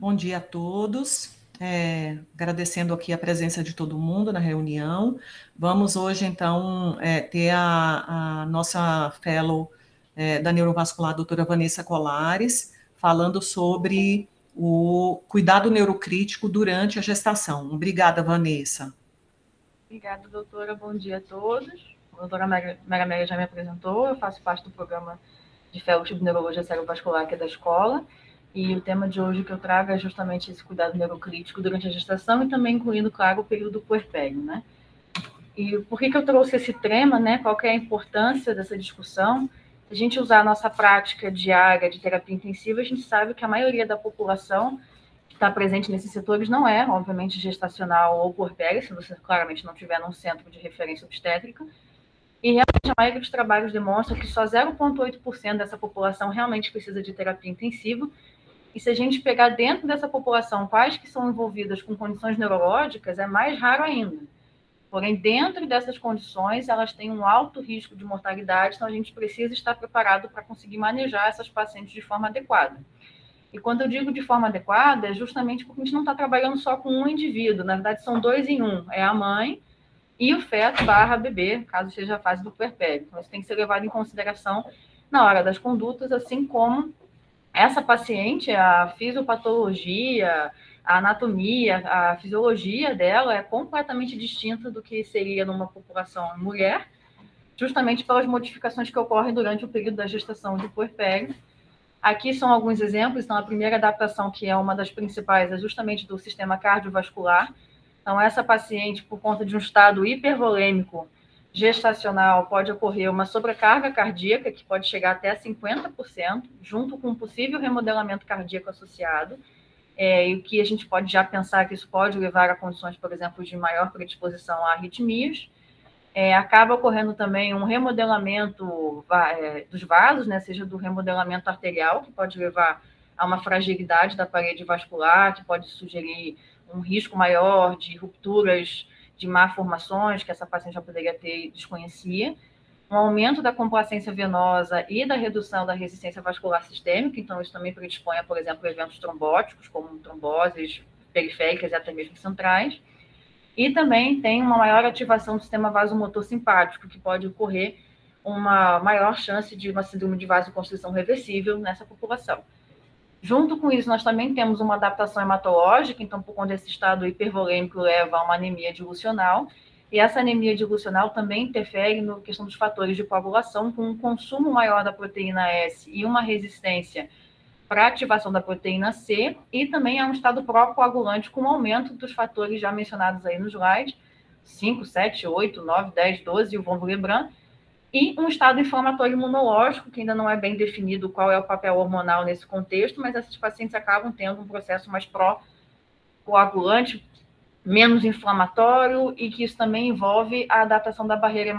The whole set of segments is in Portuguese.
Bom dia a todos. Agradecendo aqui a presença de todo mundo na reunião. Vamos hoje, então, ter a nossa fellow da neurovascular, a doutora Vanessa Colares, falando sobre o cuidado neurocrítico durante a gestação. Obrigada, Vanessa. Obrigada, doutora. Bom dia a todos. A doutora Mara Amélia já me apresentou. Eu faço parte do programa de Fellowship de Neurologia Cerebrovascular aqui da escola. E o tema de hoje que eu trago é justamente esse cuidado neurocrítico durante a gestação e também incluindo, claro, o período puerpério, né? E por que eu trouxe esse tema, né? Qual que é a importância dessa discussão? Se a gente usar a nossa prática diária de terapia intensiva, a gente sabe que a maioria da população que está presente nesses setores não é, obviamente, gestacional ou puerpério, se você claramente não tiver num centro de referência obstétrica. E realmente a maioria dos trabalhos demonstra que só 0,8% dessa população realmente precisa de terapia intensiva. E se a gente pegar dentro dessa população quais que são envolvidas com condições neurológicas, é mais raro ainda. Porém, dentro dessas condições, elas têm um alto risco de mortalidade, então a gente precisa estar preparado para conseguir manejar essas pacientes de forma adequada. E quando eu digo de forma adequada, é justamente porque a gente não está trabalhando só com um indivíduo, na verdade são dois em um, é a mãe e o feto / bebê, caso seja a fase do puerpério. Então, isso tem que ser levado em consideração na hora das condutas, assim como essa paciente, a fisiopatologia, a anatomia, a fisiologia dela é completamente distinta do que seria numa população mulher, justamente pelas modificações que ocorrem durante o período da gestação e do puerpério. Aqui são alguns exemplos. Então, a primeira adaptação, que é uma das principais, é justamente do sistema cardiovascular. Então, essa paciente, por conta de um estado hipervolêmico gestacional, pode ocorrer uma sobrecarga cardíaca, que pode chegar até 50%, junto com um possível remodelamento cardíaco associado. E o que a gente pode já pensar que isso pode levar a condições, por exemplo, de maior predisposição a arritmias. Acaba ocorrendo também um remodelamento dos vasos, né, seja do remodelamento arterial, que pode levar a uma fragilidade da parede vascular, que pode sugerir um risco maior de rupturas de malformações que essa paciente já poderia ter e desconhecia, um aumento da complacência venosa e da redução da resistência vascular sistêmica, então isso também predispõe a, por exemplo, eventos trombóticos, como tromboses periféricas e até mesmo centrais. E também tem uma maior ativação do sistema vasomotor simpático, que pode ocorrer uma maior chance de uma síndrome de vasoconstrição reversível nessa população. Junto com isso, nós também temos uma adaptação hematológica, então, por conta desse estado hipervolêmico, leva a uma anemia dilucional, e essa anemia dilucional também interfere na questão dos fatores de coagulação, com um consumo maior da proteína S e uma resistência para ativação da proteína C, e também há um estado pró-coagulante com aumento dos fatores já mencionados aí no slide, 5, 7, 8, 9, 10, 12, e o von Willebrand, e um estado inflamatório imunológico, que ainda não é bem definido qual é o papel hormonal nesse contexto, mas esses pacientes acabam tendo um processo mais pró-coagulante, menos inflamatório, e que isso também envolve a adaptação da barreira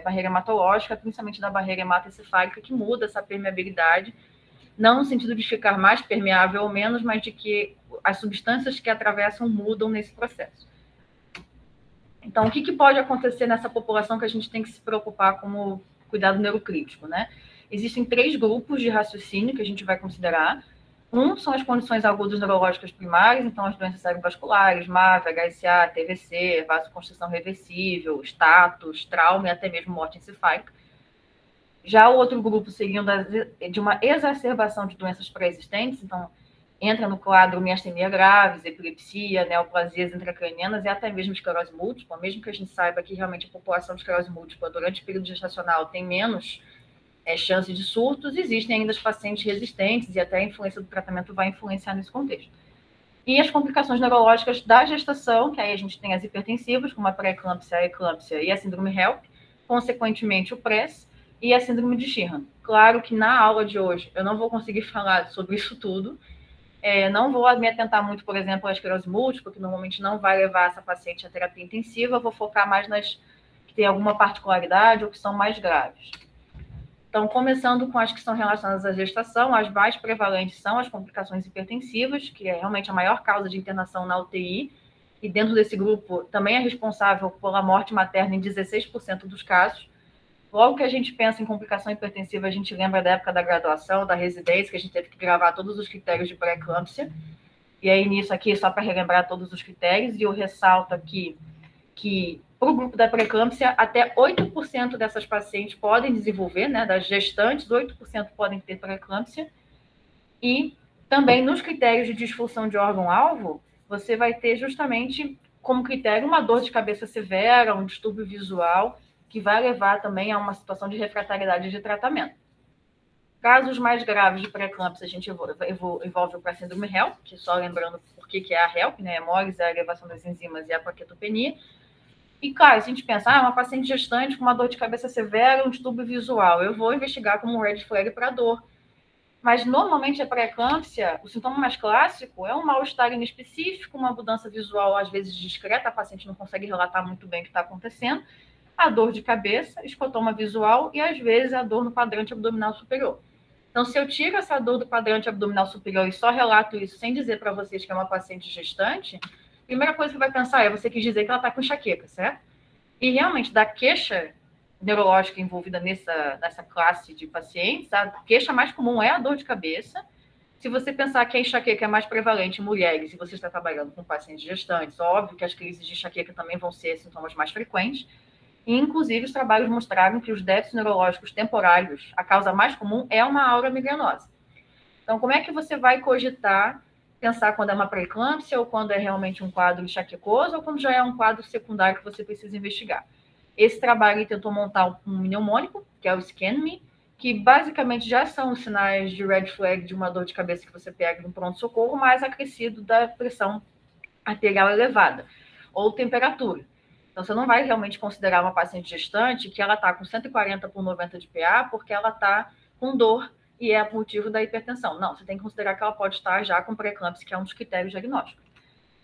hematológica, principalmente da barreira hematoencefálica, que muda essa permeabilidade, não no sentido de ficar mais permeável ou menos, mas de que as substâncias que atravessam mudam nesse processo. Então, o que pode acontecer nessa população que a gente tem que se preocupar como cuidado neurocrítico, né? Existem 3 grupos de raciocínio que a gente vai considerar. Um são as condições agudas neurológicas primárias, então as doenças cerebrovasculares, MAV, HSA, TVC, vasoconstrição reversível, status, trauma e até mesmo morte encefálica. Já o outro grupo seria de uma exacerbação de doenças pré-existentes, então entra no quadro miastenia graves, epilepsia, neoplasias intracranianas e até mesmo esclerose múltipla, mesmo que a gente saiba que realmente a população de esclerose múltipla durante o período gestacional tem menos chance de surtos, existem ainda os pacientes resistentes e até a influência do tratamento vai influenciar nesse contexto. E as complicações neurológicas da gestação, que aí a gente tem as hipertensivas, como a pré-eclâmpsia, a eclâmpsia e a síndrome HELP, consequentemente o PRES e a síndrome de Sheehan. Claro que na aula de hoje eu não vou conseguir falar sobre isso tudo, não vou me atentar muito, por exemplo, à esclerose múltipla, que normalmente não vai levar essa paciente à terapia intensiva, vou focar mais nas que tem alguma particularidade ou que são mais graves. Então, começando com as que são relacionadas à gestação, as mais prevalentes são as complicações hipertensivas, que é realmente a maior causa de internação na UTI, e dentro desse grupo também é responsável pela morte materna em 16% dos casos. Logo que a gente pensa em complicação hipertensiva, a gente lembra da época da graduação, da residência, que a gente teve que gravar todos os critérios de pré-eclâmpsia. E aí, nisso aqui, só para relembrar todos os critérios, e eu ressalto aqui que, para o grupo da pré-eclâmpsia, até 8% dessas pacientes podem desenvolver, né, das gestantes, 8% podem ter pré-eclâmpsia, e também nos critérios de disfunção de órgão-alvo, você vai ter justamente como critério uma dor de cabeça severa, um distúrbio visual, que vai levar também a uma situação de refratariedade de tratamento. Casos mais graves de pré-eclâmpsia, a gente envolve o síndrome HELP, que só lembrando por que é a HELP, né? A hemólise, a elevação das enzimas e a plaquetopenia. E, claro, se a gente pensar, uma paciente gestante com uma dor de cabeça severa, um distúrbio visual, eu vou investigar como red flag para dor. Mas, normalmente, a pré-eclâmpsia, o sintoma mais clássico é um mal-estar inespecífico, uma mudança visual, às vezes, discreta, a paciente não consegue relatar muito bem o que está acontecendo, a dor de cabeça, escotoma visual e, às vezes, a dor no quadrante abdominal superior. Então, se eu tiro essa dor do quadrante abdominal superior e só relato isso sem dizer para vocês que é uma paciente gestante, a primeira coisa que você vai pensar é você quis dizer que ela está com enxaqueca, certo? E, realmente, da queixa neurológica envolvida nessa classe de pacientes, a queixa mais comum é a dor de cabeça. Se você pensar que a enxaqueca é mais prevalente em mulheres e você está trabalhando com pacientes gestantes, óbvio que as crises de enxaqueca também vão ser sintomas mais frequentes. E, inclusive, os trabalhos mostraram que os déficits neurológicos temporários, a causa mais comum é uma aura migranosa. Então, como é que você vai cogitar, pensar quando é uma pré-eclâmpsia ou quando é realmente um quadro enxaquecoso ou quando já é um quadro secundário que você precisa investigar? Esse trabalho tentou montar um mnemônico, que é o ScanMe, que basicamente já são os sinais de red flag de uma dor de cabeça que você pega no pronto-socorro, mais acrescido da pressão arterial elevada ou temperatura. Então, você não vai realmente considerar uma paciente gestante que ela está com 140 por 90 de PA porque ela está com dor e é motivo da hipertensão. Não, você tem que considerar que ela pode estar já com pré-eclâmpsia, que é um dos critérios diagnósticos.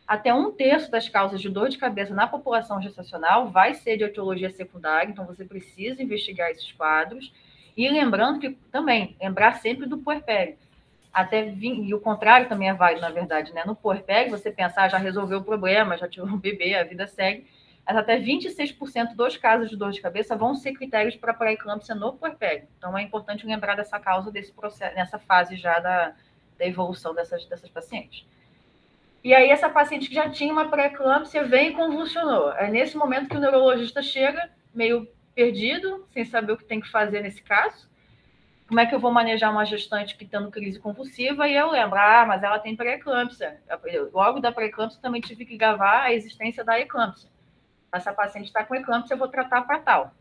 Até 1/3 das causas de dor de cabeça na população gestacional vai ser de etiologia secundária, então você precisa investigar esses quadros. E lembrando que também, lembrar sempre do puerpério. E o contrário também é válido, na verdade, né? No puerpério, você pensar, já resolveu o problema, já tirou um bebê, a vida segue. Mas até 26% dos casos de dor de cabeça vão ser critérios para pré-eclâmpsia no puerpério. Então, é importante lembrar dessa causa, desse processo, nessa fase já da evolução dessas pacientes. E aí, essa paciente que já tinha uma pré-eclâmpsia vem e convulsionou. É nesse momento que o neurologista chega, meio perdido, sem saber o que tem que fazer nesse caso. Como é que eu vou manejar uma gestante que está tendo crise convulsiva? E eu lembro, mas ela tem pré-eclâmpsia. Logo da pré-eclâmpsia, também tive que gravar a existência da eclâmpsia. Essa paciente está com eclâmpsia, eu vou tratar para tal.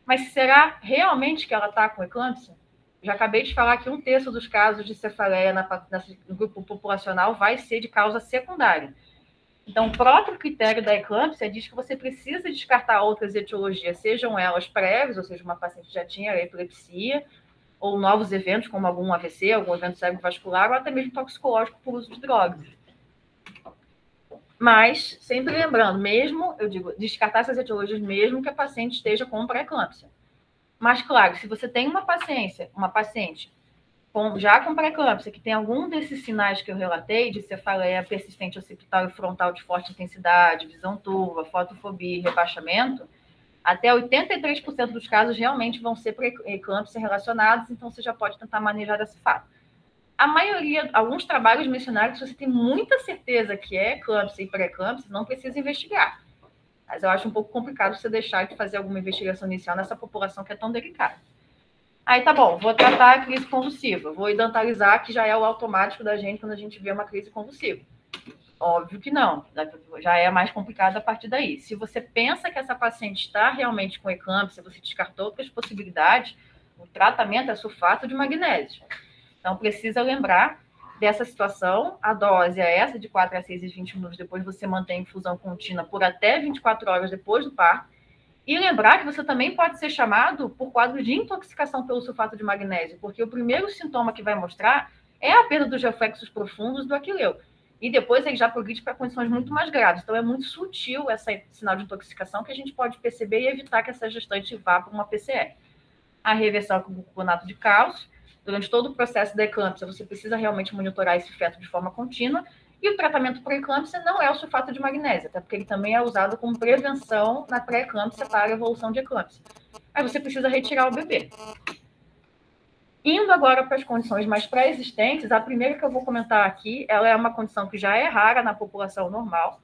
Mas será realmente que ela está com eclâmpsia? Já acabei de falar que 1/3 dos casos de cefaleia no grupo populacional vai ser de causa secundária. Então, o próprio critério da eclâmpsia diz que você precisa descartar outras etiologias, sejam elas prévias, ou seja, uma paciente que já tinha epilepsia, ou novos eventos, como algum AVC, algum evento cerebrovascular, ou até mesmo toxicológico por uso de drogas. Mas, sempre lembrando, mesmo, eu digo, descartar essas etiologias mesmo que a paciente esteja com pré-eclâmpsia. Mas, claro, se você tem uma paciente já com pré-eclâmpsia, que tem algum desses sinais que eu relatei, de cefaleia persistente occipital e frontal de forte intensidade, visão turva, fotofobia e rebaixamento, até 83% dos casos realmente vão ser pré-eclâmpsia relacionados, então você já pode tentar manejar esse fato. A maioria, alguns trabalhos mencionaram que se você tem muita certeza que é eclâmpsia e pré-eclâmpsia, não precisa investigar. Mas eu acho um pouco complicado você deixar de fazer alguma investigação inicial nessa população que é tão delicada. Aí tá bom, vou tratar a crise convulsiva, vou identalizar que já é o automático da gente quando a gente vê uma crise convulsiva. Óbvio que não, já é mais complicado a partir daí. Se você pensa que essa paciente está realmente com eclâmpsia, você descartou outras possibilidades, o tratamento é sulfato de magnésio. Então, precisa lembrar dessa situação, a dose é essa, de 4 a 6 e 20 minutos, depois você mantém infusão contínua por até 24 horas depois do parto, e lembrar que você também pode ser chamado por quadro de intoxicação pelo sulfato de magnésio, porque o primeiro sintoma que vai mostrar é a perda dos reflexos profundos do aquileu, e depois ele já progride para condições muito mais graves. Então, é muito sutil esse sinal de intoxicação que a gente pode perceber e evitar que essa gestante vá para uma PCR. A reversão com bicarbonato de cálcio. Durante todo o processo da eclâmpsia, você precisa realmente monitorar esse feto de forma contínua. E o tratamento para eclâmpsia não é o sulfato de magnésio, até porque ele também é usado como prevenção na pré-eclâmpsia para a evolução de eclâmpsia. Aí você precisa retirar o bebê. Indo agora para as condições mais pré-existentes, a primeira que eu vou comentar aqui, ela é uma condição que já é rara na população normal.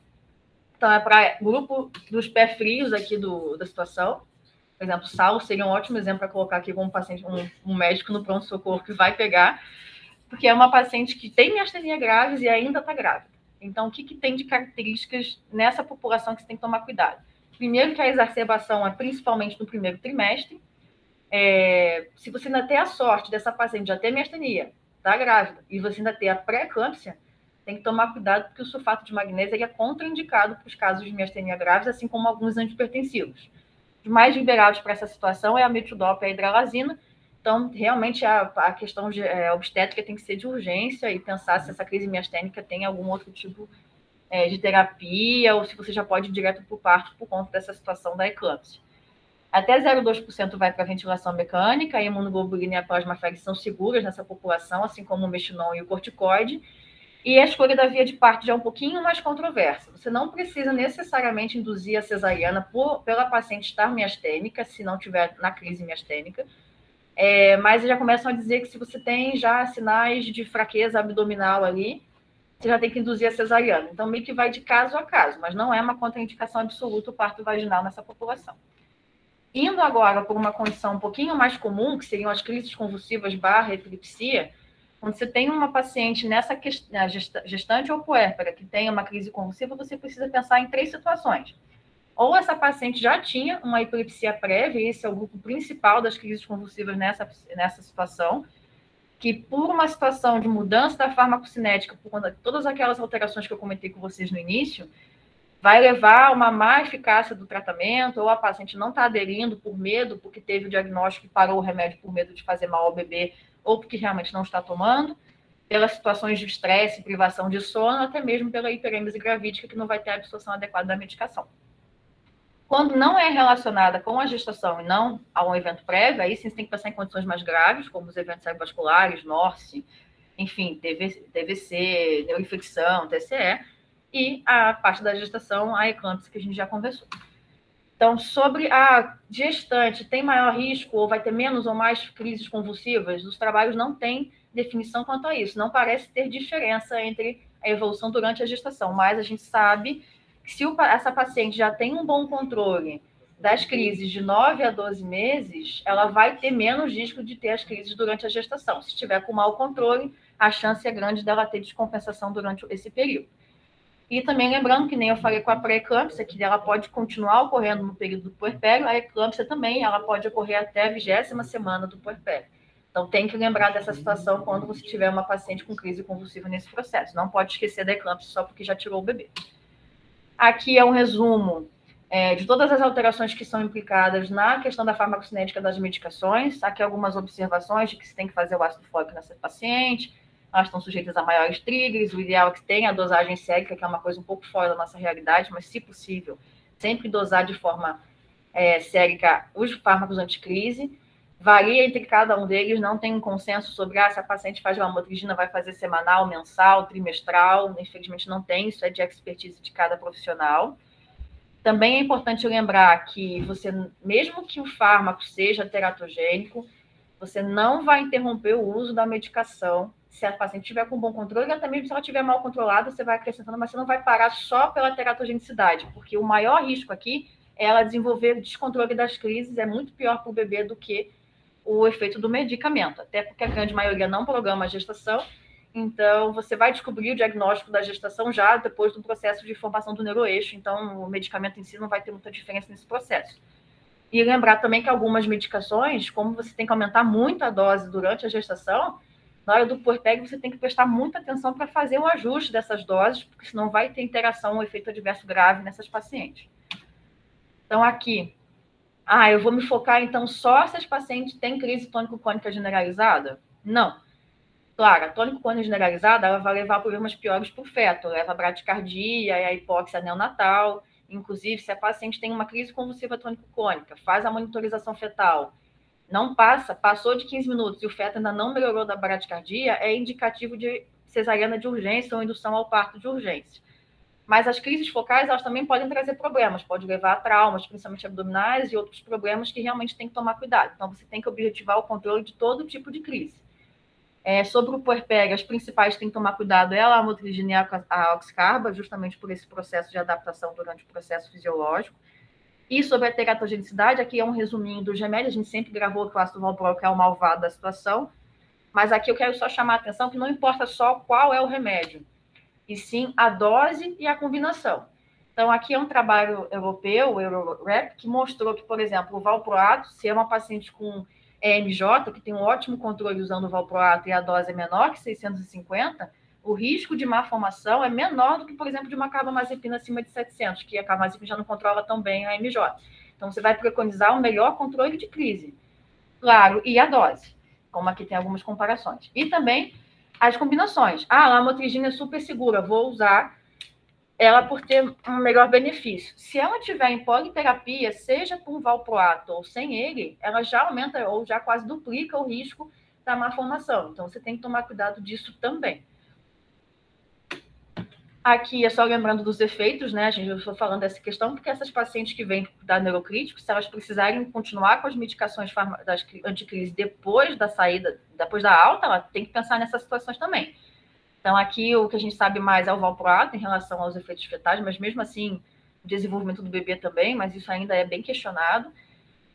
Então, é para grupo dos pés frios aqui da situação. Por exemplo, Saulo seria um ótimo exemplo para colocar aqui como paciente, um médico no pronto-socorro que vai pegar, porque é uma paciente que tem miastenia graves e ainda está grávida. Então, o que tem de características nessa população que você tem que tomar cuidado? Primeiro que a exacerbação é principalmente no primeiro trimestre. Se você ainda tem a sorte dessa paciente já ter miastenia, está grávida, e você ainda tem a pré-eclâmpsia, tem que tomar cuidado porque o sulfato de magnésio é contraindicado para os casos de miastenia graves, assim como alguns antipertensivos. Os mais liberados para essa situação é a metildopa e a hidralazina. Então, realmente, a questão obstétrica tem que ser de urgência e pensar se essa crise miastênica tem algum outro tipo de terapia ou se você já pode ir direto para o parto por conta dessa situação da eclâmpsia. Até 0,2% vai para a ventilação mecânica, a imunoglobulina e a plasmafere são seguras nessa população, assim como o mestinon e o corticoide. E a escolha da via de parto já é um pouquinho mais controversa. Você não precisa necessariamente induzir a cesariana pela paciente estar miastênica, se não tiver na crise miastênica. Mas já começam a dizer que se você tem já sinais de fraqueza abdominal ali, você já tem que induzir a cesariana. Então, meio que vai de caso a caso, mas não é uma contraindicação absoluta o parto vaginal nessa população. Indo agora por uma condição um pouquinho mais comum, que seriam as crises convulsivas / epilepsia, quando você tem uma paciente nessa gestante ou puérpera que tem uma crise convulsiva, você precisa pensar em 3 situações. Ou essa paciente já tinha uma epilepsia prévia, esse é o grupo principal das crises convulsivas nessa situação, que por uma situação de mudança da farmacocinética, por conta de todas aquelas alterações que eu comentei com vocês no início, vai levar a uma má eficácia do tratamento, ou a paciente não está aderindo por medo, porque teve o diagnóstico e parou o remédio por medo de fazer mal ao bebê, ou porque realmente não está tomando, pelas situações de estresse, privação de sono, até mesmo pela hiperêmese gravídica, que não vai ter a absorção adequada da medicação. Quando não é relacionada com a gestação e não a um evento prévio, aí sim você tem que pensar em condições mais graves, como os eventos cerebrovasculares, NORCE, enfim, TVC, neuroinfecção, TCE, e a parte da gestação, a eclâmpsia, que a gente já conversou. Então, sobre a gestante, tem maior risco ou vai ter menos ou mais crises convulsivas? Os trabalhos não têm definição quanto a isso. Não parece ter diferença entre a evolução durante a gestação, mas a gente sabe que se essa paciente já tem um bom controle das crises de 9 a 12 meses, ela vai ter menos risco de ter as crises durante a gestação. Se estiver com mau controle, a chance é grande dela ter descompensação durante esse período. E também lembrando que nem eu falei com a pré-eclâmpsia, que ela pode continuar ocorrendo no período do puerpério, a eclâmpsia também, ela pode ocorrer até a 20ª semana do puerpério. Então, tem que lembrar dessa situação quando você tiver uma paciente com crise convulsiva nesse processo. Não pode esquecer da eclâmpsia só porque já tirou o bebê. Aqui é um resumo de todas as alterações que são implicadas na questão da farmacocinética das medicações. Aqui algumas observações de que se tem que fazer o ácido fólico nessa paciente. Elas estão sujeitas a maiores triggers, o ideal é que tenha a dosagem sérica, que é uma coisa um pouco fora da nossa realidade, mas, se possível, sempre dosar de forma sérica os fármacos anticrise. Varia entre cada um deles, não tem um consenso sobre se a paciente faz lamotrigina, vai fazer semanal, mensal, trimestral. Infelizmente, não tem, isso é de expertise de cada profissional. Também é importante lembrar que você, mesmo que o fármaco seja teratogênico, você não vai interromper o uso da medicação se a paciente tiver com bom controle, até mesmo se ela tiver mal controlada, você vai acrescentando, mas você não vai parar só pela teratogenicidade, porque o maior risco aqui é ela desenvolver descontrole das crises, é muito pior para o bebê do que o efeito do medicamento, até porque a grande maioria não programa a gestação, então você vai descobrir o diagnóstico da gestação já depois do processo de formação do neuroeixo, então o medicamento em si não vai ter muita diferença nesse processo. E lembrar também que algumas medicações, como você tem que aumentar muito a dose durante a gestação, na hora do puerpério você tem que prestar muita atenção para fazer o ajuste dessas doses, porque senão vai ter interação ou efeito adverso grave nessas pacientes. Então, aqui, eu vou me focar, então, só se as pacientes têm crise tônico-clônica generalizada? Não. Claro, a tônico-clônica generalizada, ela vai levar problemas piores para o feto, leva a bradicardia e a hipóxia neonatal. Inclusive, se a paciente tem uma crise convulsiva tônico-clônica, faz a monitorização fetal, não passou de 15 minutos e o feto ainda não melhorou da bradicardia, é indicativo de cesariana de urgência ou indução ao parto de urgência. Mas as crises focais, elas também podem trazer problemas, pode levar a traumas, principalmente abdominais e outros problemas que realmente tem que tomar cuidado. Então, você tem que objetivar o controle de todo tipo de crise. Sobre o puerpério, as principais que tem que tomar cuidado é a lamotrigina e a oxcarba, justamente por esse processo de adaptação durante o processo fisiológico. E sobre a teratogenicidade, aqui é um resuminho dos remédios, a gente sempre gravou o ácido valproico, que é o malvado da situação, mas aqui eu quero só chamar a atenção que não importa só qual é o remédio, e sim a dose e a combinação. Então, aqui é um trabalho europeu, o EuroRep, que mostrou que, por exemplo, o valproato, se é uma paciente com EMJ, que tem um ótimo controle usando o valproato e a dose é menor que 650, o risco de malformação é menor do que, por exemplo, de uma carbamazepina acima de 700, que a carbamazepina já não controla tão bem a MJ. Então, você vai preconizar um melhor controle de crise. Claro, e a dose, como aqui tem algumas comparações. E também as combinações. A lamotrigina é super segura, vou usar ela por ter um melhor benefício. Se ela tiver em politerapia, seja com valproato ou sem ele, ela já aumenta ou já quase duplica o risco da malformação. Então, você tem que tomar cuidado disso também. Aqui é só lembrando dos efeitos, né? Eu estou falando dessa questão porque essas pacientes que vêm da neurocrítico, se elas precisarem continuar com as medicações das anticrise depois da saída, depois da alta, ela tem que pensar nessas situações também. Então, aqui o que a gente sabe mais é o valproato em relação aos efeitos fetais, mas mesmo assim, o desenvolvimento do bebê também, mas isso ainda é bem questionado.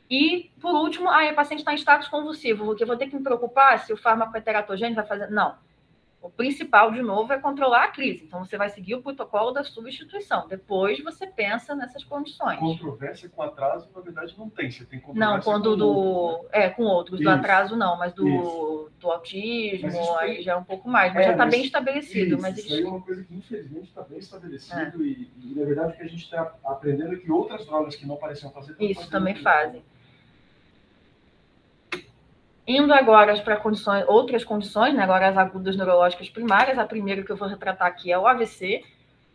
E, por último, a paciente está em status convulsivo, porque eu vou ter que me preocupar se o fármaco é teratogênico, vai fazer... Não. O principal, de novo, é controlar a crise. Então, você vai seguir o protocolo da substituição. Depois, você pensa nessas condições. Controvérsia com atraso, na verdade, não tem. Você tem controvérsia não, quando com outros, né? Com outros. Do atraso, não. Mas do autismo, aí já é um pouco mais. Mas já está bem estabelecido. Mas isso aí é uma coisa que, infelizmente, está bem estabelecido. E, na verdade, o que a gente está aprendendo é que outras drogas que não pareciam fazer... Isso, também fazem. Indo agora para outras condições, né? Agora as agudas neurológicas primárias. A primeira que eu vou retratar aqui é o AVC.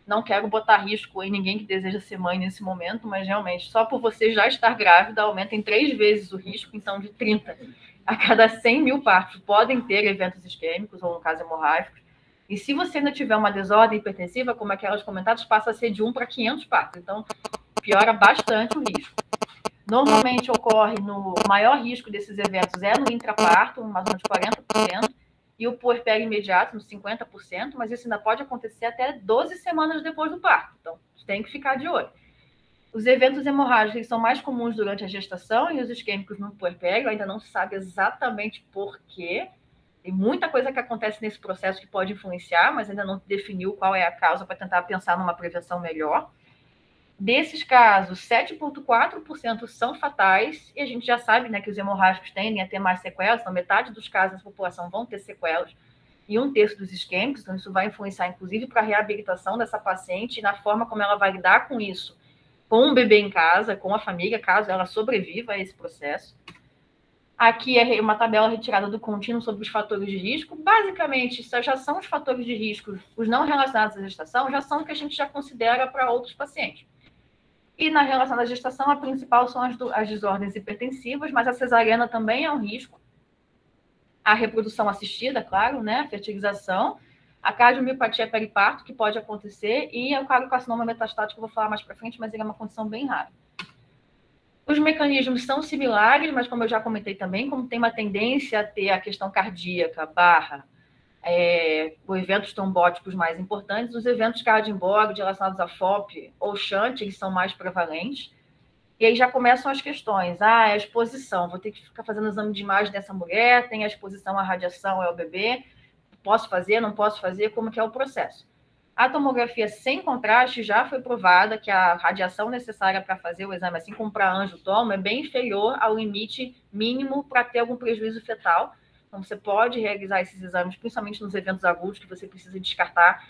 Não quero botar risco em ninguém que deseja ser mãe nesse momento, mas realmente, só por você já estar grávida, aumenta em 3 vezes o risco, então de 30 a cada 100 mil partos podem ter eventos isquêmicos, ou no caso hemorrágicos. E se você ainda tiver uma desordem hipertensiva, como aquelas comentadas, passa a ser de 1 para 500 partos. Então, piora bastante o risco. Normalmente ocorre no maior risco desses eventos é no intraparto, mais ou menos 40%, e o puerpério imediato, nos 50%, mas isso ainda pode acontecer até 12 semanas depois do parto. Então, tem que ficar de olho. Os eventos hemorrágicos são mais comuns durante a gestação e os isquêmicos no puerpério, ainda não se sabe exatamente por quê. Tem muita coisa que acontece nesse processo que pode influenciar, mas ainda não definiu qual é a causa para tentar pensar numa prevenção melhor. Desses casos, 7,4% são fatais, e a gente já sabe, né, que os hemorrágicos tendem a ter mais sequelas, então metade dos casos da população vão ter sequelas, e 1/3 dos isquêmicos, então isso vai influenciar, inclusive, para a reabilitação dessa paciente e na forma como ela vai lidar com isso, com o bebê em casa, com a família, caso ela sobreviva a esse processo. Aqui é uma tabela retirada do contínuo sobre os fatores de risco. Basicamente, já são os fatores de risco, os não relacionados à gestação, já são o que a gente já considera para outros pacientes. E na relação da gestação, a principal são as desordens hipertensivas, mas a cesariana também é um risco. A reprodução assistida, claro, né? A fertilização, a cardiomiopatia periparto, que pode acontecer, e o carcinoma metastático, que eu vou falar mais para frente, mas ele é uma condição bem rara. Os mecanismos são similares, mas como eu já comentei também, como tem uma tendência a ter a questão cardíaca, os eventos trombóticos mais importantes, os eventos cardioembólicos relacionados a FOP ou SHUNT, eles são mais prevalentes. E aí já começam as questões. A exposição, vou ter que ficar fazendo exame de imagem dessa mulher, tem a exposição à radiação ao bebê, posso fazer, não posso fazer, como que é o processo? A tomografia sem contraste já foi provada que a radiação necessária para fazer o exame, assim como para angiotomo, é bem inferior ao limite mínimo para ter algum prejuízo fetal. Então, você pode realizar esses exames, principalmente nos eventos agudos, que você precisa descartar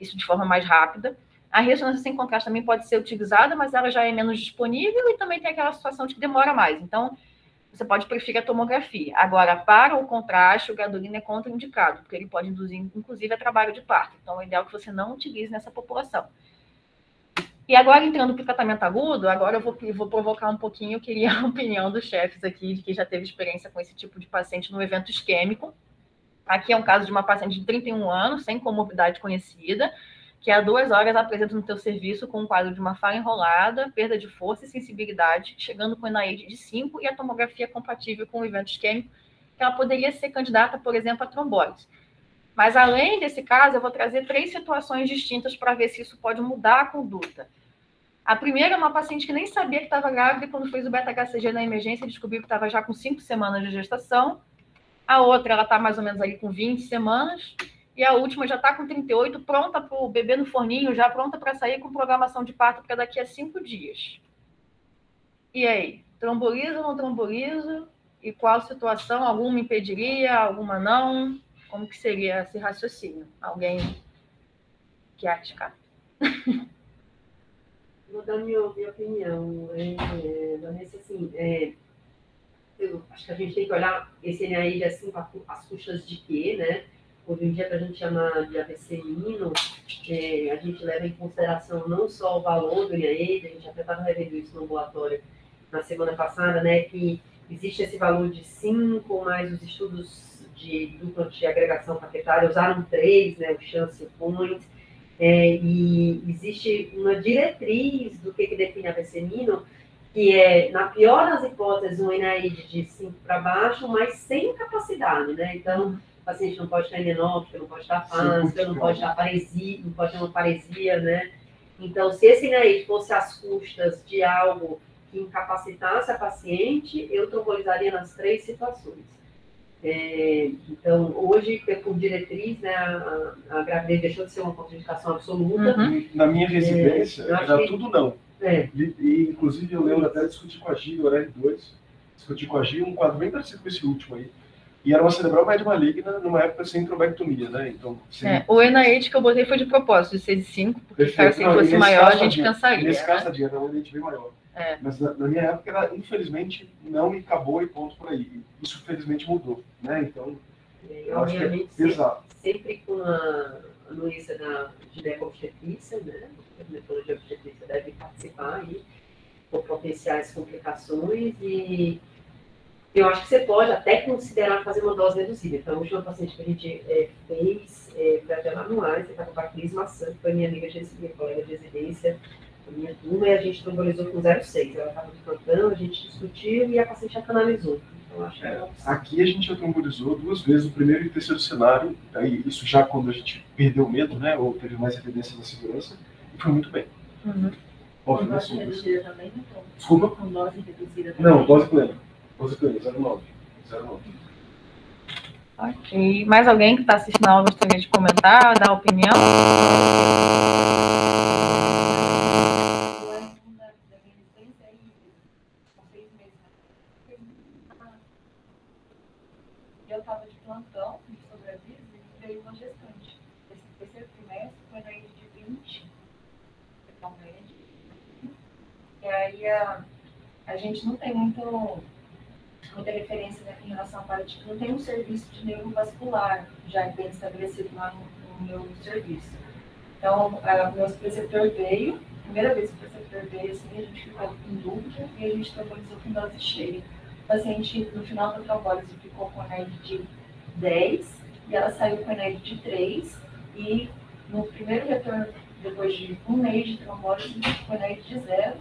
isso de forma mais rápida. A ressonância sem contraste também pode ser utilizada, mas ela já é menos disponível e também tem aquela situação de que demora mais. Então, você pode preferir a tomografia. Agora, para o contraste, o gadolino é contraindicado, porque ele pode induzir, inclusive, a trabalho de parto. Então, é ideal que você não utilize nessa população. E agora, entrando para o tratamento agudo, agora eu vou provocar um pouquinho, eu queria a opinião dos chefes aqui, de quem já teve experiência com esse tipo de paciente no evento isquêmico. Aqui é um caso de uma paciente de 31 anos, sem comorbidade conhecida, que há 2 horas apresenta no teu serviço com um quadro de uma fala enrolada, perda de força e sensibilidade, chegando com ENAIDS de 5 e a tomografia compatível com o evento isquêmico, que ela poderia ser candidata, por exemplo, a trombose. Mas, além desse caso, eu vou trazer 3 situações distintas para ver se isso pode mudar a conduta. A primeira é uma paciente que nem sabia que estava grávida e quando fez o beta-HCG na emergência descobriu que estava já com 5 semanas de gestação. A outra, ela está mais ou menos ali com 20 semanas. E a última já está com 38, pronta para o bebê no forninho, já pronta para sair com programação de parto para daqui a 5 dias. E aí? Trombolizo ou não trombolizo? E qual situação? Alguma impediria, alguma não? Como que seria esse raciocínio? Alguém que arriscar? Vou dar minha opinião. Vanessa, assim, eu acho que a gente tem que olhar esse NIH assim, as custas de quê, né? Hoje em dia, para a gente chamar de AVC mínimo, a gente leva em consideração não só o valor do NIH, a gente até estava revendo isso no ambulatório na semana passada, né? Que existe esse valor de 5, mais os estudos de dupla de agregação plaquetária, usaram 3, né? O chance point. E existe uma diretriz do que define AVC mínimo, que é, na pior das hipóteses, um NIH de 5 para baixo, mas sem capacidade, né? Então, o paciente não pode estar enenótico, não pode estar fácil, não pode estar paresia, não pode ter uma paresia, né? Então, se esse NIH fosse às custas de algo que incapacitasse a paciente, eu trombolizaria nas 3 situações. Então, hoje, por diretriz, né, a gravidez deixou de ser uma contraindicação absoluta. Na minha residência, era tudo não. E, inclusive, eu lembro até de discutir com a Gil, o R2, discutir com a Gil, um quadro bem parecido com esse último aí. E era uma cerebral média maligna, numa época sem trombectomia, né? Então, o NIH que eu botei foi de propósito, de 6 e 5, porque se fosse maior, a gente pensaria. Nesse caso, era um NIH bem maior. Mas na minha época, infelizmente, não me acabou e ponto por aí. Isso, felizmente, mudou, né? Então, eu acho que é pesado. Sempre com a anuência da gineco-obstetrícia, né? A ginecologia obstetrícia deve participar aí, por potenciais complicações e eu acho que você pode até considerar fazer uma dose reduzida. Então, a última paciente que a gente fez para anuais, você está com Bactris maçã, que foi minha amiga de minha colega de residência, a minha turma, e a gente trombolizou com 0,6. Ela estava de plantão, a gente discutiu e a paciente já canalizou. Então, acho que aqui a gente já trombolizou 2 vezes, o primeiro e o terceiro cenário, aí, isso já quando a gente perdeu o medo, né, ou teve mais evidência da segurança, e foi muito bem. Com dose reduzida também, então? Desculpa? Com dose reduzida também? Não, dose plena. 09. Ok. Mais alguém que está assistindo a aula gostaria de comentar, dar opinião? Eu estava de plantão, de sobreaviso, e veio uma gestante. Esse terceiro trimestre foi na ilha de 20, realmente. E aí a gente não tem muita referência, né, em relação à parte, não tem um serviço de neurovascular já bem estabelecido lá no meu serviço. Então, o meu preceptor veio, primeira vez que o preceptor veio, assim, a gente ficou em dúvida e a gente trombolizou com dose cheia. O paciente, no final da trombólise, ficou com NED de 10 e ela saiu com NED de 3 e no primeiro retorno, depois de 1 mês de trombólise, com NED de 0.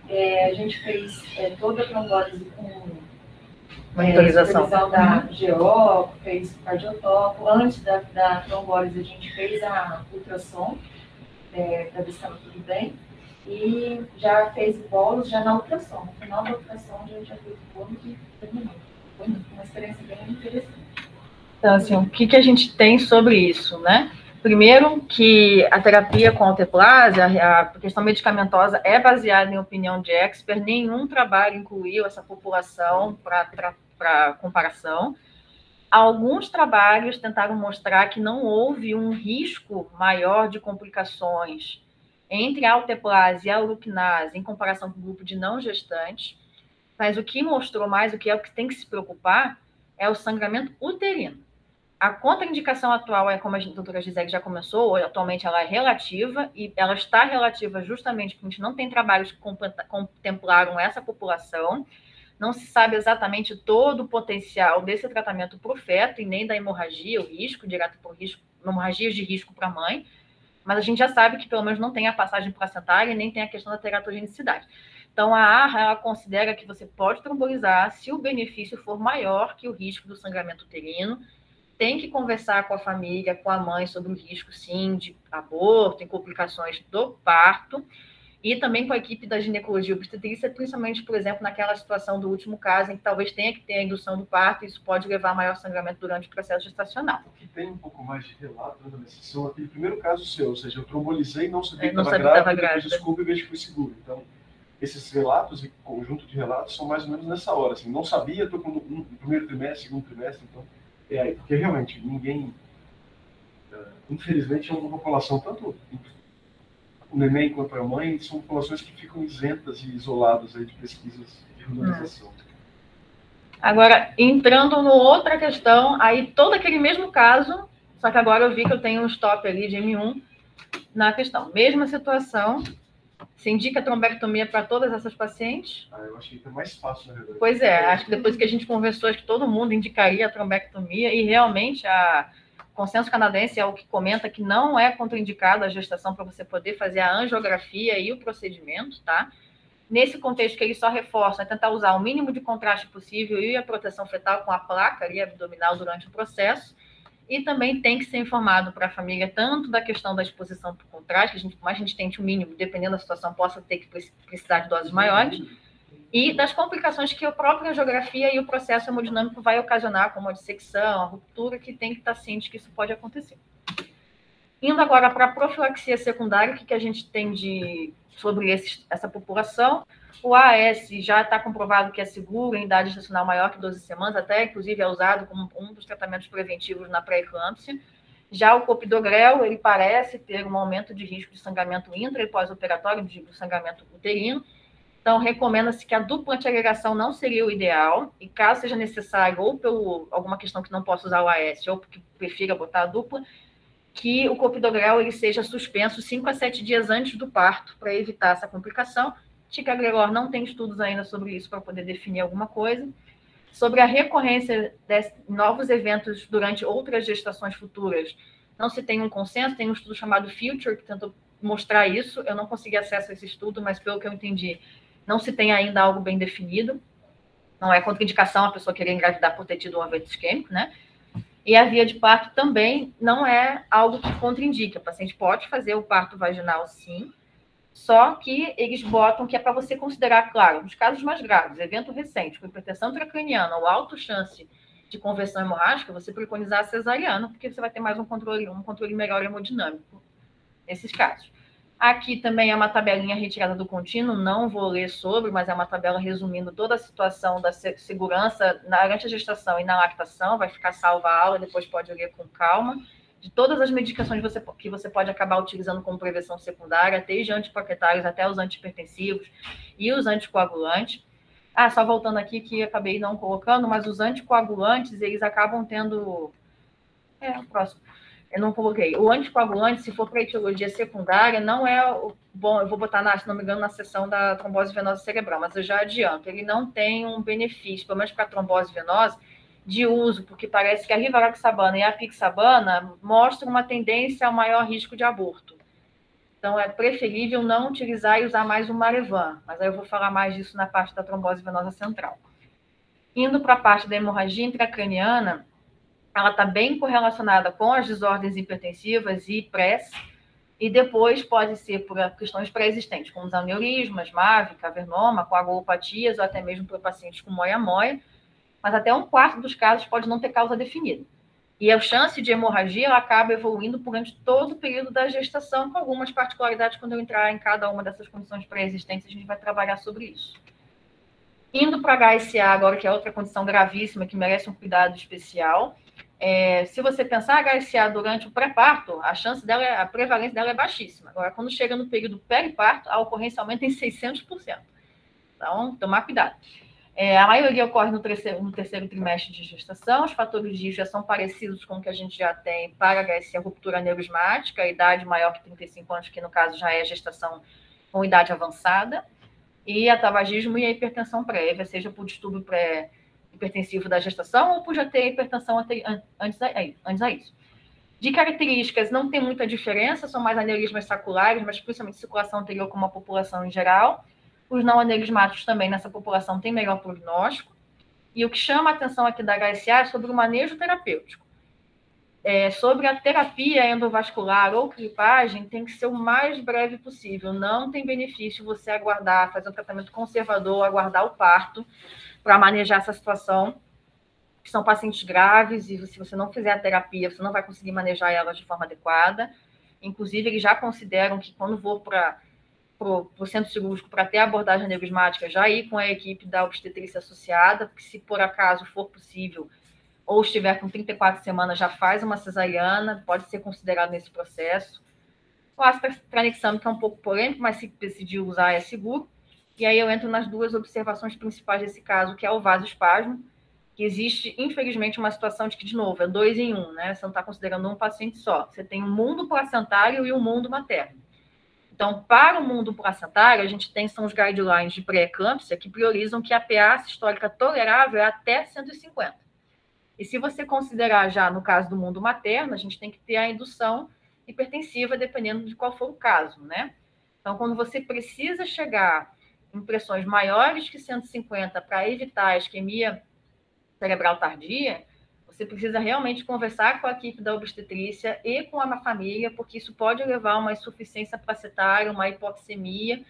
A gente fez toda a trombólise com monitorização da GO, fez cardiotopo. Antes da trombólise, a gente fez a ultrassom, para ver se estava tudo bem. E já fez bolos já na ultrassom. No final da ultrassom, a gente já fez o bolo e terminou. Foi uma experiência bem interessante. Então, assim, o que a gente tem sobre isso, né? Primeiro, que a terapia com alteplase, a questão medicamentosa é baseada em opinião de expert, nenhum trabalho incluiu essa população para comparação. Alguns trabalhos tentaram mostrar que não houve um risco maior de complicações entre a alteplase e a uroquinase em comparação com o grupo de não gestantes, mas o que mostrou mais, o que é o que tem que se preocupar, é o sangramento uterino. A contraindicação atual é, como a doutora Gisele já começou, atualmente ela é relativa, e ela está relativa justamente porque a gente não tem trabalhos que contemplaram essa população, não se sabe exatamente todo o potencial desse tratamento para o feto e nem da hemorragia, o risco, direto por risco, hemorragias de risco para a mãe. mas a gente já sabe que pelo menos não tem a passagem placentária e nem tem a questão da teratogenicidade. Então, a ARRA, ela considera que você pode trombolizar se o benefício for maior que o risco do sangramento uterino. Tem que conversar com a família, com a mãe, sobre o risco, sim, de aborto e complicações do parto. E também com a equipe da ginecologia e obstetrícia, principalmente, por exemplo, naquela situação do último caso, em que talvez tenha que ter a indução do parto, e isso pode levar a maior sangramento durante o processo gestacional. O que tem um pouco mais de relato, né, nessa sessão, aquele primeiro caso seu, ou seja, eu trombolizei, não sabia que estava grávida, depois descobri e vejo que foi seguro. Então, esses relatos e conjunto de relatos são mais ou menos nessa hora. Assim, não sabia, estou com o primeiro trimestre, segundo trimestre, então é aí. Porque realmente ninguém, infelizmente, é uma população, tanto o neném quanto a mãe, são populações que ficam isentas e isoladas aí de pesquisas de randomização. Agora, entrando numa outra questão, aí todo aquele mesmo caso, só que agora eu vi que eu tenho um stop ali de M1 na questão. Mesma situação. Se indica trombectomia para todas essas pacientes? Eu achei que é mais fácil, na verdade. Pois é, acho que depois que a gente conversou, acho que todo mundo indicaria a trombectomia, e realmente o consenso canadense é o que comenta que não é contraindicado a gestação para você poder fazer a angiografia e o procedimento, tá? Nesse contexto que ele só reforça, é tentar usar o mínimo de contraste possível e a proteção fetal com a placa ali abdominal durante o processo. E também tem que ser informado para a família tanto da questão da exposição por contraste, que mais a gente tente o mínimo, dependendo da situação, possa ter que precisar de doses maiores, e das complicações que a própria angiografia e o processo hemodinâmico vai ocasionar, como a dissecção, a ruptura, que tem que estar ciente que isso pode acontecer. Indo agora para a profilaxia secundária, o que a gente tem sobre essa população? O AS já está comprovado que é seguro em idade gestacional maior que 12 semanas, até inclusive é usado como um dos tratamentos preventivos na pré-eclâmpsia. Já o clopidogrel, ele parece ter um aumento de risco de sangramento intra e pós-operatório, de sangramento uterino. Então, recomenda-se que a dupla antiagregação não seria o ideal, e caso seja necessário, ou por alguma questão que não possa usar o AS, ou porque prefira botar a dupla, que o clopidogrel ele seja suspenso 5 a 7 dias antes do parto, para evitar essa complicação. Ticagrelor não tem estudos ainda sobre isso para poder definir alguma coisa. Sobre a recorrência de novos eventos durante outras gestações futuras, não se tem um consenso, tem um estudo chamado Future, que tentou mostrar isso. Eu não consegui acesso a esse estudo, mas pelo que eu entendi, não se tem ainda algo bem definido. Não é contraindicação a pessoa querer engravidar por ter tido um evento isquêmico, né? E a via de parto também não é algo que contraindica. O paciente pode fazer o parto vaginal, sim, só que eles botam que é para você considerar, claro, nos casos mais graves, evento recente, com hipertensão intracraniana ou alta chance de conversão hemorrágica, você preconizar a cesariana, porque você vai ter mais um controle melhor hemodinâmico nesses casos. Aqui também é uma tabelinha retirada do contínuo, não vou ler sobre, mas é uma tabela resumindo toda a situação da segurança durante a gestação e na lactação, vai ficar salva a aula, depois pode ler com calma, de todas as medicações que você pode acabar utilizando como prevenção secundária, desde antiplaquetários até os antihipertensivos e os anticoagulantes. Só voltando aqui, que acabei não colocando, mas os anticoagulantes, eles acabam tendo... o próximo. Eu não coloquei. O anticoagulante, se for para etiologia secundária, não é bom. Eu vou botar, se não me engano, na seção da trombose venosa cerebral, mas eu já adianto. Ele não tem um benefício, pelo menos para a trombose venosa, de uso, porque parece que a rivaroxabana e a apixabana mostram uma tendência ao maior risco de aborto. Então, é preferível não utilizar e usar mais o Marevan, mas aí eu vou falar mais disso na parte da trombose venosa central. Indo para a parte da hemorragia intracraniana, ela está bem correlacionada com as desordens hipertensivas e press, e depois pode ser por questões pré-existentes, como os aneurismas, MAVE, cavernoma, coagulopatias, ou até mesmo por pacientes com moia-moia, mas até 1/4 dos casos pode não ter causa definida. E a chance de hemorragia ela acaba evoluindo durante todo o período da gestação, com algumas particularidades. Quando eu entrar em cada uma dessas condições pré-existentes, a gente vai trabalhar sobre isso. Indo para a HSA agora, que é outra condição gravíssima, que merece um cuidado especial. Se você pensar HSA durante o pré-parto, a prevalência dela é baixíssima. Agora, quando chega no período periparto, a ocorrência aumenta em 600%. Então, tomar cuidado. A maioria ocorre no terceiro trimestre de gestação. Os fatores de risco já são parecidos com o que a gente já tem para HSA, ruptura aneurismática, a idade maior que 35 anos, que no caso já é gestação com idade avançada, e a tabagismo e a hipertensão prévia, seja por distúrbio pré-hipertensivo da gestação ou por já ter hipertensão antes a isso. De características, não tem muita diferença, são mais aneurismas saculares, mas principalmente circulação anterior como a população em geral. Os não aneurismáticos também nessa população têm melhor prognóstico. E o que chama a atenção aqui da HSA é sobre o manejo terapêutico. Sobre a terapia endovascular ou clipagem, tem que ser o mais breve possível. Não tem benefício você aguardar, fazer um tratamento conservador, aguardar o parto para manejar essa situação, que são pacientes graves, e se você não fizer a terapia, você não vai conseguir manejar elas de forma adequada. Inclusive, eles já consideram que quando for para o centro cirúrgico para ter a abordagem aneurismática, já ir com a equipe da obstetrícia associada, porque se por acaso for possível, ou estiver com 34 semanas, já faz uma cesariana, pode ser considerado nesse processo. O ácido tranexâmico, que é um pouco polêmico, mas se decidir usar é seguro. E aí eu entro nas duas observações principais desse caso, que é o vasoespasmo, que existe, infelizmente, uma situação de que, de novo, é 2 em 1, né? Você não está considerando um paciente só. Você tem o mundo placentário e o mundo materno. Então, para o mundo placentário, a gente tem, são os guidelines de pré-eclâmpsia que priorizam que a PA sistólica tolerável é até 150. E se você considerar já, no caso do mundo materno, a gente tem que ter a indução hipertensiva, dependendo de qual for o caso, né? Então, quando você precisa chegar em pressões maiores que 150 para evitar a isquemia cerebral tardia, você precisa realmente conversar com a equipe da obstetrícia e com a família, porque isso pode levar a uma insuficiência placentária, uma hipoxemia,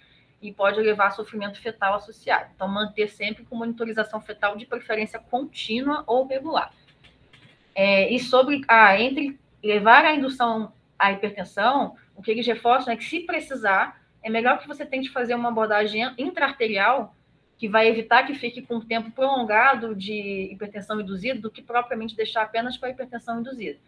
e pode levar a sofrimento fetal associado. Então, manter sempre com monitorização fetal de preferência contínua ou regular. E sobre entre levar a indução à hipertensão, o que eles reforçam é que, se precisar, é melhor que você tente fazer uma abordagem intraarterial, que vai evitar que fique com um tempo prolongado de hipertensão induzida, do que propriamente deixar apenas com a hipertensão induzida.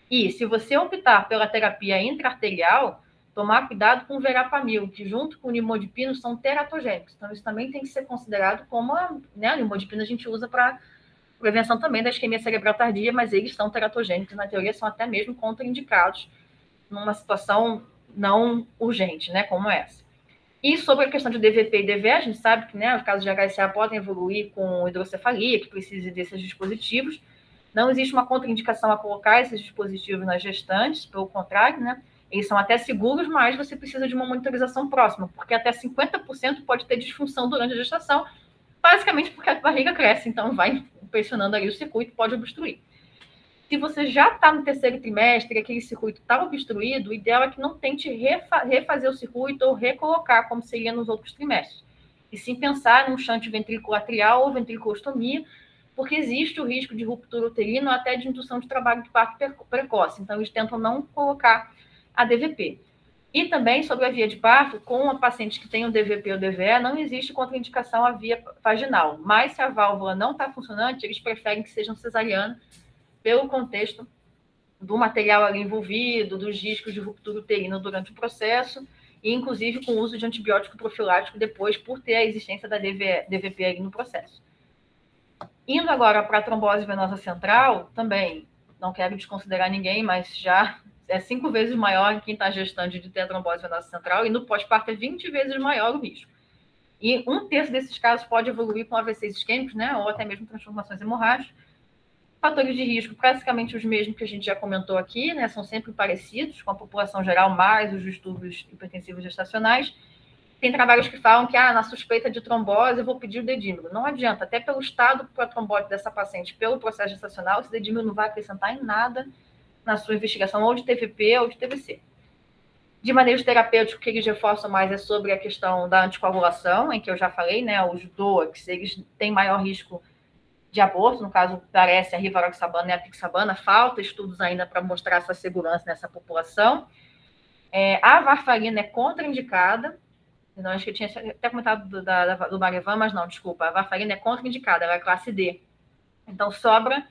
E, se você optar pela terapia intraarterial, tomar cuidado com o verapamil, que junto com o nimodipino são teratogênicos. Então, isso também tem que ser considerado como a nimodipina a gente usa para prevenção também da isquemia cerebral tardia, mas eles são teratogênicos, na teoria são até mesmo contraindicados numa situação não urgente, né, como essa. E sobre a questão de DVP e DVE, a gente sabe que, os casos de HSA podem evoluir com hidrocefalia, que precisa desses dispositivos. Não existe uma contraindicação a colocar esses dispositivos nas gestantes, pelo contrário, né? Eles são até seguros, mas você precisa de uma monitorização próxima, porque até 50% pode ter disfunção durante a gestação, basicamente porque a barriga cresce, então vai pressionando ali o circuito, pode obstruir. Se você já está no terceiro trimestre e aquele circuito está obstruído, o ideal é que não tente refazer o circuito ou recolocar, como seria nos outros trimestres. E sim pensar num shunt ventrículo atrial ou ventriculostomia, porque existe o risco de ruptura uterina ou até de indução de trabalho de parto precoce. Então, eles tentam não colocar a DVP. E também sobre a via de parto, com a paciente que tem o DVP ou DVE, não existe contraindicação à via vaginal. Mas se a válvula não está funcionante, eles preferem que sejam cesariana, pelo contexto do material ali envolvido, dos riscos de ruptura uterina durante o processo, e inclusive com o uso de antibiótico profilático depois, por ter a existência da DVP ali no processo. Indo agora para a trombose venosa central, também não quero desconsiderar ninguém, mas já é 5 vezes maior em quem está gestante de ter a trombose venosa central, e no pós-parto é 20 vezes maior o risco. E 1/3 desses casos pode evoluir com AVCs isquêmicos, né, ou até mesmo transformações hemorrágicas. Fatores de risco, praticamente os mesmos que a gente já comentou aqui, né, são sempre parecidos com a população geral, mais os distúrbios hipertensivos gestacionais. Tem trabalhos que falam que, na suspeita de trombose, eu vou pedir o dedímero. Não adianta, até pelo estado protrombótico dessa paciente, pelo processo gestacional, esse dedímero não vai acrescentar em nada na sua investigação, ou de TVP ou de TVC. De manejo terapêutico, o que eles reforçam mais é sobre a questão da anticoagulação, em que eu já falei, né, os DOACs, eles têm maior risco de aborto, no caso, parece a rivaroxabana e a apixabana, falta estudos ainda para mostrar essa segurança nessa população. A varfarina é contraindicada, não, acho que eu tinha até comentado do Marevan, mas não, desculpa, a varfarina é contraindicada, ela é classe D. Então, sobra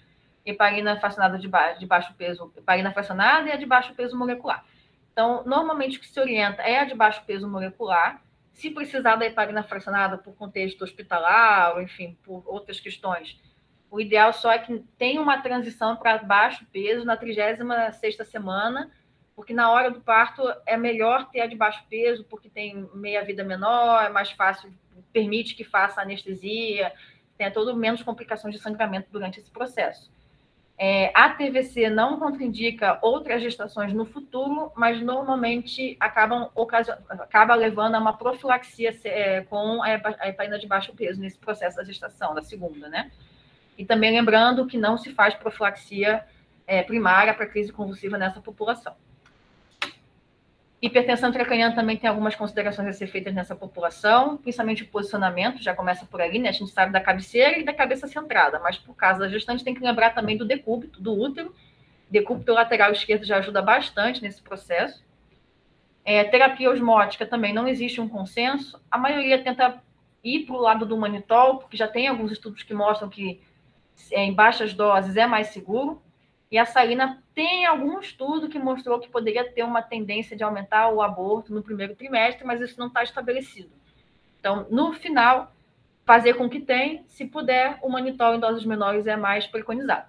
heparina fracionada de baixo peso, heparina fracionada e a de baixo peso molecular. Então, normalmente o que se orienta é a de baixo peso molecular. Se precisar da heparina fracionada por contexto hospitalar, ou enfim, por outras questões, o ideal só é que tenha uma transição para baixo peso na 36ª semana, porque na hora do parto é melhor ter a de baixo peso, porque tem meia-vida menor, é mais fácil, permite que faça anestesia, tenha todo menos complicações de sangramento durante esse processo. A TVC não contraindica outras gestações no futuro, mas normalmente acaba levando a uma profilaxia com a heparina de baixo peso nesse processo da gestação, da segunda, né? E também lembrando que não se faz profilaxia primária para crise convulsiva nessa população. Hipertensão intracraniana também tem algumas considerações a ser feitas nessa população, principalmente o posicionamento, já começa por ali, né? A gente sabe da cabeceira e da cabeça centrada, mas por causa da gestante tem que lembrar também do decúbito, do útero. Decúbito lateral esquerdo já ajuda bastante nesse processo. Terapia osmótica também não existe um consenso. A maioria tenta ir para o lado do manitol, porque já tem alguns estudos que mostram que em baixas doses é mais seguro. E a salina tem algum estudo que mostrou que poderia ter uma tendência de aumentar o aborto no primeiro trimestre, mas isso não está estabelecido. Então, no final, fazer com que tem, se puder, o manitol em doses menores é mais preconizado.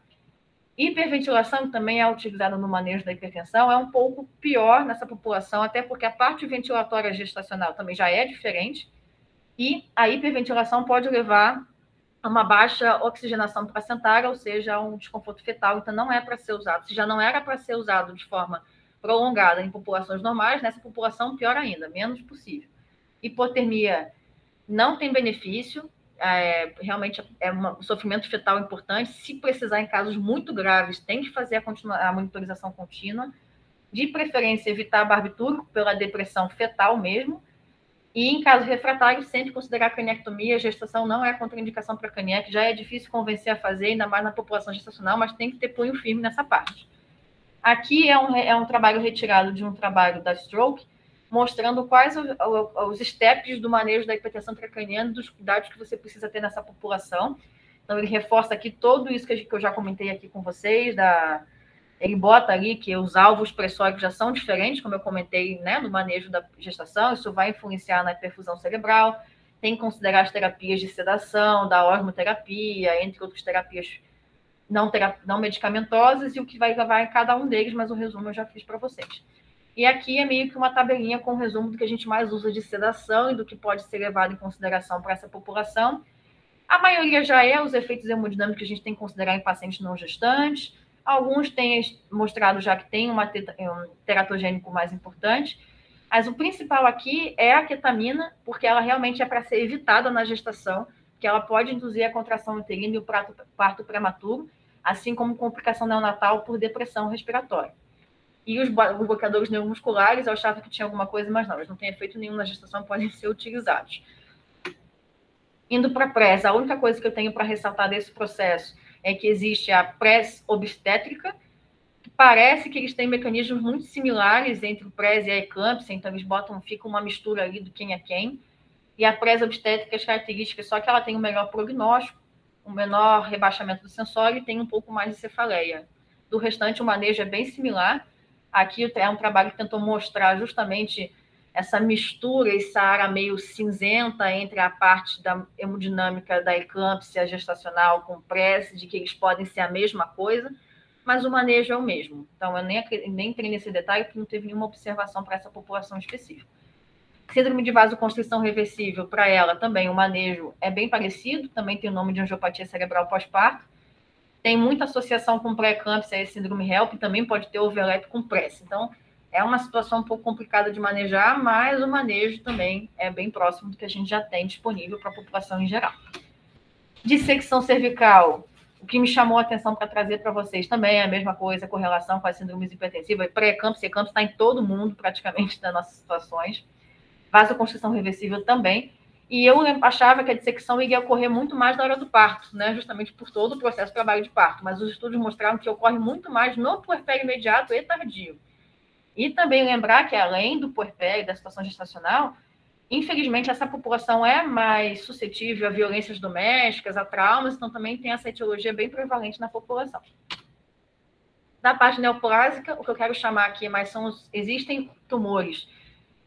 Hiperventilação, que também é utilizada no manejo da hipertensão, é um pouco pior nessa população, até porque a parte ventilatória gestacional também já é diferente, e a hiperventilação pode levar a uma baixa oxigenação placentária, ou seja, a um desconforto fetal, então não é para ser usado. Se já não era para ser usado de forma prolongada em populações normais, nessa população, pior ainda, menos possível. Hipotermia não tem benefício, realmente é um sofrimento fetal importante. Se precisar, em casos muito graves, tem que fazer a monitorização contínua, de preferência evitar barbitúrico pela depressão fetal mesmo, e em caso refratário, sempre considerar a craniectomia. A gestação não é contraindicação para craniec, já é difícil convencer a fazer, ainda mais na população gestacional, mas tem que ter punho firme nessa parte. Aqui é um trabalho retirado de um trabalho da Stroke, mostrando quais os steps do manejo da hipertensão intracraniana e dos cuidados que você precisa ter nessa população. Então, ele reforça aqui tudo isso que eu já comentei aqui com vocês, ele bota ali que os alvos pressóricos já são diferentes, como eu comentei, né, no manejo da gestação, isso vai influenciar na perfusão cerebral, tem que considerar as terapias de sedação, da osmoterapia, entre outras terapias não medicamentosas, e o que vai levar em cada um deles, mas o resumo eu já fiz para vocês. E aqui é meio que uma tabelinha com o resumo do que a gente mais usa de sedação e do que pode ser levado em consideração para essa população. A maioria já é os efeitos hemodinâmicos que a gente tem que considerar em pacientes não gestantes. Alguns têm mostrado já que tem um teratogênico mais importante, mas o principal aqui é a ketamina, porque ela realmente é para ser evitada na gestação, que ela pode induzir a contração uterina e o parto prematuro, assim como complicação neonatal por depressão respiratória. E os bloqueadores neuromusculares, eu achava que tinha alguma coisa, mas não, eles não têm efeito nenhum na gestação, podem ser utilizados. Indo para a PRES, a única coisa que eu tenho para ressaltar desse processo é que existe a PRES obstétrica, que parece que eles têm mecanismos muito similares entre o PRES e a eclâmpsia, então eles fica uma mistura ali do quem é quem. E a PRES obstétrica, as características, só que ela tem um melhor prognóstico, um menor rebaixamento do sensório e tem um pouco mais de cefaleia. Do restante, o manejo é bem similar. Aqui é um trabalho que tentou mostrar justamente essa mistura, essa área meio cinzenta entre a parte da hemodinâmica da eclâmpsia gestacional com PRES, de que eles podem ser a mesma coisa, mas o manejo é o mesmo. Então, eu nem entrei nesse detalhe, porque não teve nenhuma observação para essa população específica. Síndrome de vasoconstrição reversível, para ela também o manejo é bem parecido, também tem o nome de angiopatia cerebral pós-parto, tem muita associação com pré-eclâmpsia e síndrome HELP, também pode ter overlap com PRES. Então, é uma situação um pouco complicada de manejar, mas o manejo também é bem próximo do que a gente já tem disponível para a população em geral. Dissecção cervical, o que me chamou a atenção para trazer para vocês também é a mesma coisa com relação com as síndromes hipertensivas. Pré-eclâmpsia e eclâmpsia está em todo mundo, praticamente, das nossas situações. Vasoconstrição reversível também. E eu achava que a dissecção iria ocorrer muito mais na hora do parto, né? Justamente por todo o processo de trabalho de parto. Mas os estudos mostraram que ocorre muito mais no puerpério imediato e tardio. E também lembrar que, além do puerpério e da situação gestacional, infelizmente, essa população é mais suscetível a violências domésticas, a traumas, então também tem essa etiologia bem prevalente na população. Da parte neoplásica, o que eu quero chamar aqui mais existem tumores,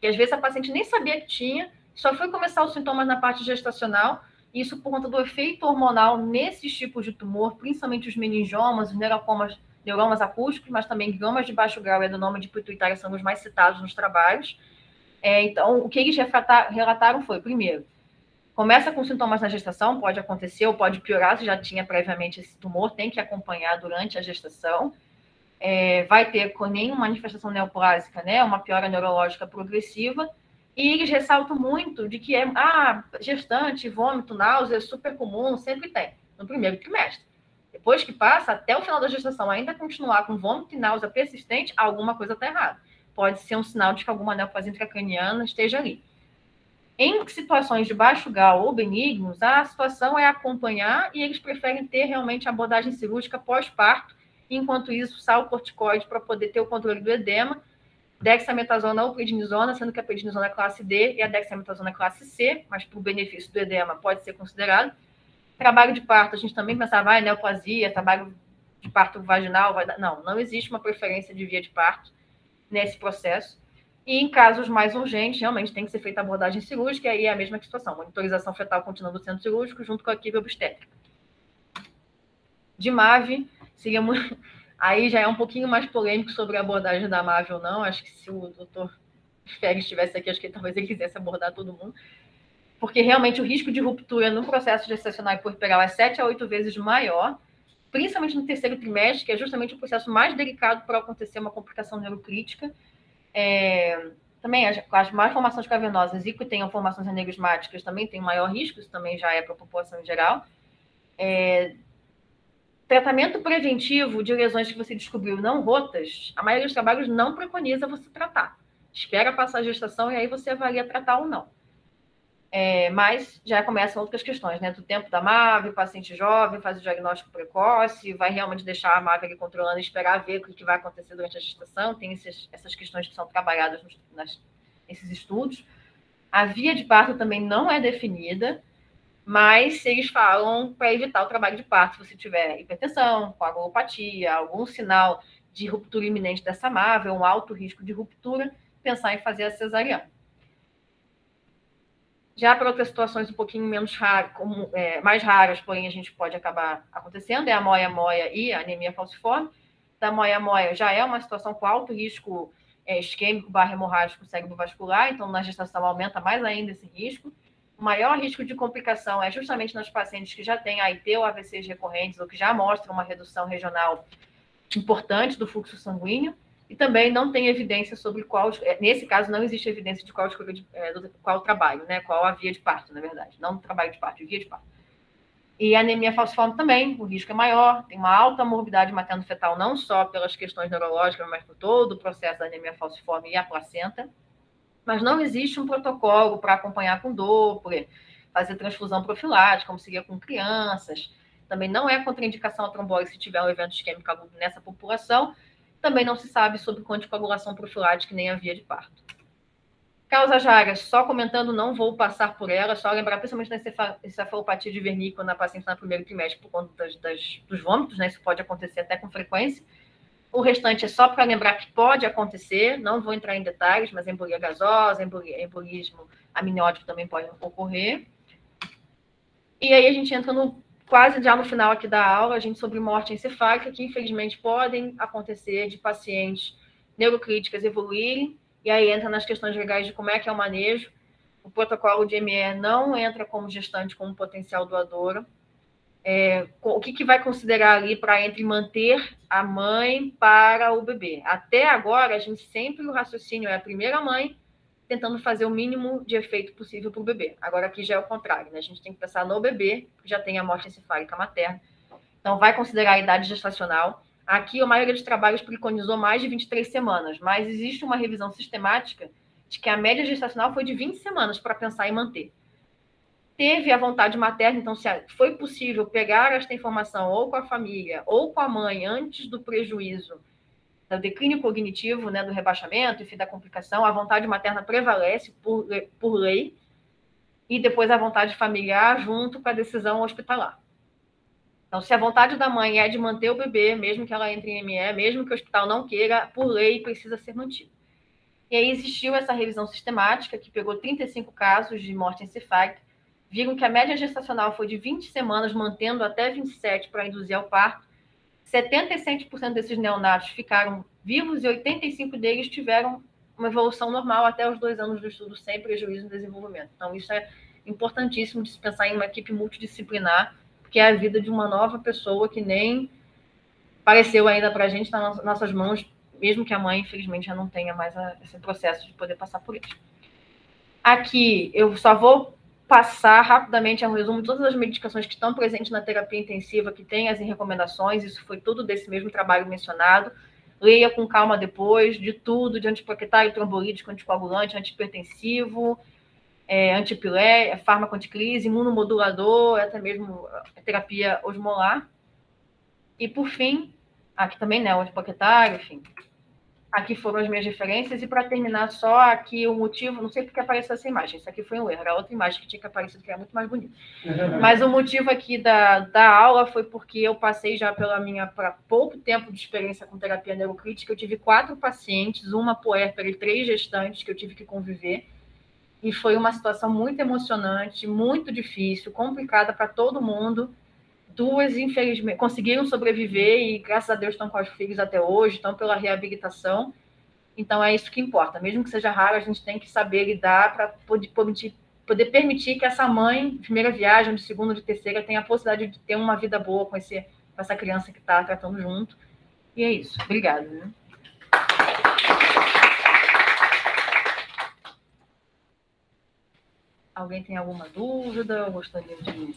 que às vezes a paciente nem sabia que tinha, só foi começar os sintomas na parte gestacional, isso por conta do efeito hormonal nesses tipos de tumor, principalmente os meningiomas, os neuromas acústicos, mas também gliomas de baixo grau e adenoma de pituitária são os mais citados nos trabalhos. Então, o que eles relataram foi, primeiro, Começa com sintomas na gestação, pode acontecer ou pode piorar se já tinha previamente esse tumor, tem que acompanhar durante a gestação. Vai ter com nenhuma manifestação neoplásica, né, uma piora neurológica progressiva, e eles ressaltam muito de que gestante, vômito, náusea é super comum, sempre tem, no primeiro trimestre. Depois que passa, até o final da gestação, ainda continuar com vômito e náusea persistente, alguma coisa está errada. Pode ser um sinal de que alguma neoplasia intracraniana esteja ali. Em situações de baixo grau ou benignos, a situação é acompanhar e eles preferem ter realmente abordagem cirúrgica pós-parto, enquanto isso, sal corticoide para poder ter o controle do edema, dexametasona ou prednisona, sendo que a prednisona é classe D e a dexametasona é classe C, mas por benefício do edema pode ser considerado. Trabalho de parto, a gente também pensava, neoplasia, trabalho de parto vaginal, não existe uma preferência de via de parto nesse processo. E em casos mais urgentes, realmente tem que ser feita a abordagem cirúrgica, e aí é a mesma situação, monitorização fetal contínua do centro cirúrgico junto com a equipe obstétrica. De MAV, seria muito... Aí já é um pouquinho mais polêmico sobre a abordagem da MAV ou não. Acho que se o doutor Félix estivesse aqui, acho que talvez ele quisesse abordar todo mundo. Porque realmente o risco de ruptura no processo gestacional e puerperal é 7 a 8 vezes maior, principalmente no terceiro trimestre, que é justamente o processo mais delicado para acontecer uma complicação neurocrítica. Também as malformações cavernosas e que tenham formações aneurysmáticas também tem maior risco, isso também já é para a população em geral. Tratamento preventivo de lesões que você descobriu não rotas, a maioria dos trabalhos não preconiza você tratar. Espera passar a gestação e aí você avalia tratar ou não. Mas já começam outras questões, né? Do tempo da MAV, paciente jovem, faz o diagnóstico precoce, vai realmente deixar a MAV ali controlando e esperar ver o que vai acontecer durante a gestação. Tem essas questões que são trabalhadas nesses estudos. A via de parto também não é definida, mas eles falam para evitar o trabalho de parto, se você tiver hipertensão, coagulopatia, algum sinal de ruptura iminente dessa MAV, um alto risco de ruptura, pensar em fazer a cesariana. Já para outras situações um pouquinho menos raras, mais raras, porém a gente pode acabar acontecendo, é a moia-moia e a anemia falciforme. Da moia-moia já é uma situação com alto risco isquêmico / hemorrágico cerebrovascular, então na gestação aumenta mais ainda esse risco. O maior risco de complicação é justamente nos pacientes que já têm AIT ou AVCs recorrentes ou que já mostram uma redução regional importante do fluxo sanguíneo, e também não tem evidência sobre nesse caso não existe evidência de qual trabalho, né? Qual a via de parto, na verdade, não trabalho de parto, via de parto. E a anemia falciforme também, o risco é maior, tem uma alta morbidade materno-fetal, não só pelas questões neurológicas, mas por todo o processo da anemia falciforme e a placenta. Mas não existe um protocolo para acompanhar com Doppler, fazer transfusão profilática, como seria com crianças. Também não é contraindicação a trombose se tiver um evento isquêmico agudo nessa população. Também não se sabe sobre anticoagulação profilática nem a via de parto. Causas raras, só comentando, não vou passar por ela, só lembrar principalmente da encefalopatia de Wernicke na paciente no primeiro trimestre por conta dos vômitos, né? Isso pode acontecer até com frequência. O restante é só para lembrar que pode acontecer, não vou entrar em detalhes, mas embolia gasosa, embolismo amniótico também pode ocorrer. E aí a gente entra quase já no final aqui da aula, a gente sobre morte encefálica, que infelizmente podem acontecer de pacientes neurocríticas evoluírem, e aí entra nas questões legais de como é que é o manejo. O protocolo de ME não entra como gestante, como potencial doadora. O que vai considerar ali para entre manter a mãe para o bebê? Até agora, a gente sempre, o raciocínio é a primeira mãe tentando fazer o mínimo de efeito possível para o bebê. Agora aqui já é o contrário, né? A gente tem que pensar no bebê, que já tem a morte encefálica materna. Então, vai considerar a idade gestacional. Aqui, a maioria dos trabalhos preconizou mais de 23 semanas, mas existe uma revisão sistemática de que a média gestacional foi de 20 semanas para pensar em manter. Teve a vontade materna, então se foi possível pegar esta informação ou com a família ou com a mãe antes do prejuízo, do declínio cognitivo, né, do rebaixamento, enfim, da complicação, a vontade materna prevalece por lei, e depois a vontade familiar junto com a decisão hospitalar. Então, se a vontade da mãe é de manter o bebê, mesmo que ela entre em ME, mesmo que o hospital não queira, por lei precisa ser mantido. E aí existiu essa revisão sistemática, que pegou 35 casos de morte encefálica, viram que a média gestacional foi de 20 semanas, mantendo até 27 para induzir ao parto. 77% desses neonatos ficaram vivos e 85% deles tiveram uma evolução normal até os 2 anos do estudo, sem prejuízo no desenvolvimento. Então, isso importantíssimo de se pensar em uma equipe multidisciplinar, porque é a vida de uma nova pessoa que nem apareceu ainda para a gente nas nossas mãos, mesmo que a mãe, infelizmente, já não tenha mais esse processo de poder passar por isso. Aqui, eu só vou passar rapidamente um resumo de todas as medicações que estão presentes na terapia intensiva, que tem as recomendações, isso foi tudo desse mesmo trabalho mencionado. Leia com calma depois, de tudo, de antiplaquetário, trombolítico, anticoagulante, antihipertensivo, fármaco anticrise, imunomodulador, até mesmo a terapia osmolar. E, por fim, aqui também, né, o antiplaquetário, enfim. Aqui foram as minhas referências, e para terminar só aqui o motivo, não sei porque apareceu essa imagem, isso aqui foi um erro, era outra imagem que tinha que aparecer, que era muito mais bonita. Mas o motivo aqui da aula foi porque eu passei já para pouco tempo de experiência com terapia neurocrítica, eu tive 4 pacientes, uma puérpera e 3 gestantes que eu tive que conviver, e foi uma situação muito emocionante, muito difícil, complicada para todo mundo. 2, infelizmente, conseguiram sobreviver e, graças a Deus, estão com os filhos até hoje, estão pela reabilitação. Então, é isso que importa. Mesmo que seja raro, a gente tem que saber lidar para poder permitir que essa mãe, de primeira viagem, de segunda, de terceira, tenha a possibilidade de ter uma vida boa com essa criança que está tratando junto. E é isso. Obrigada. Né? Alguém tem alguma dúvida? Eu gostaria de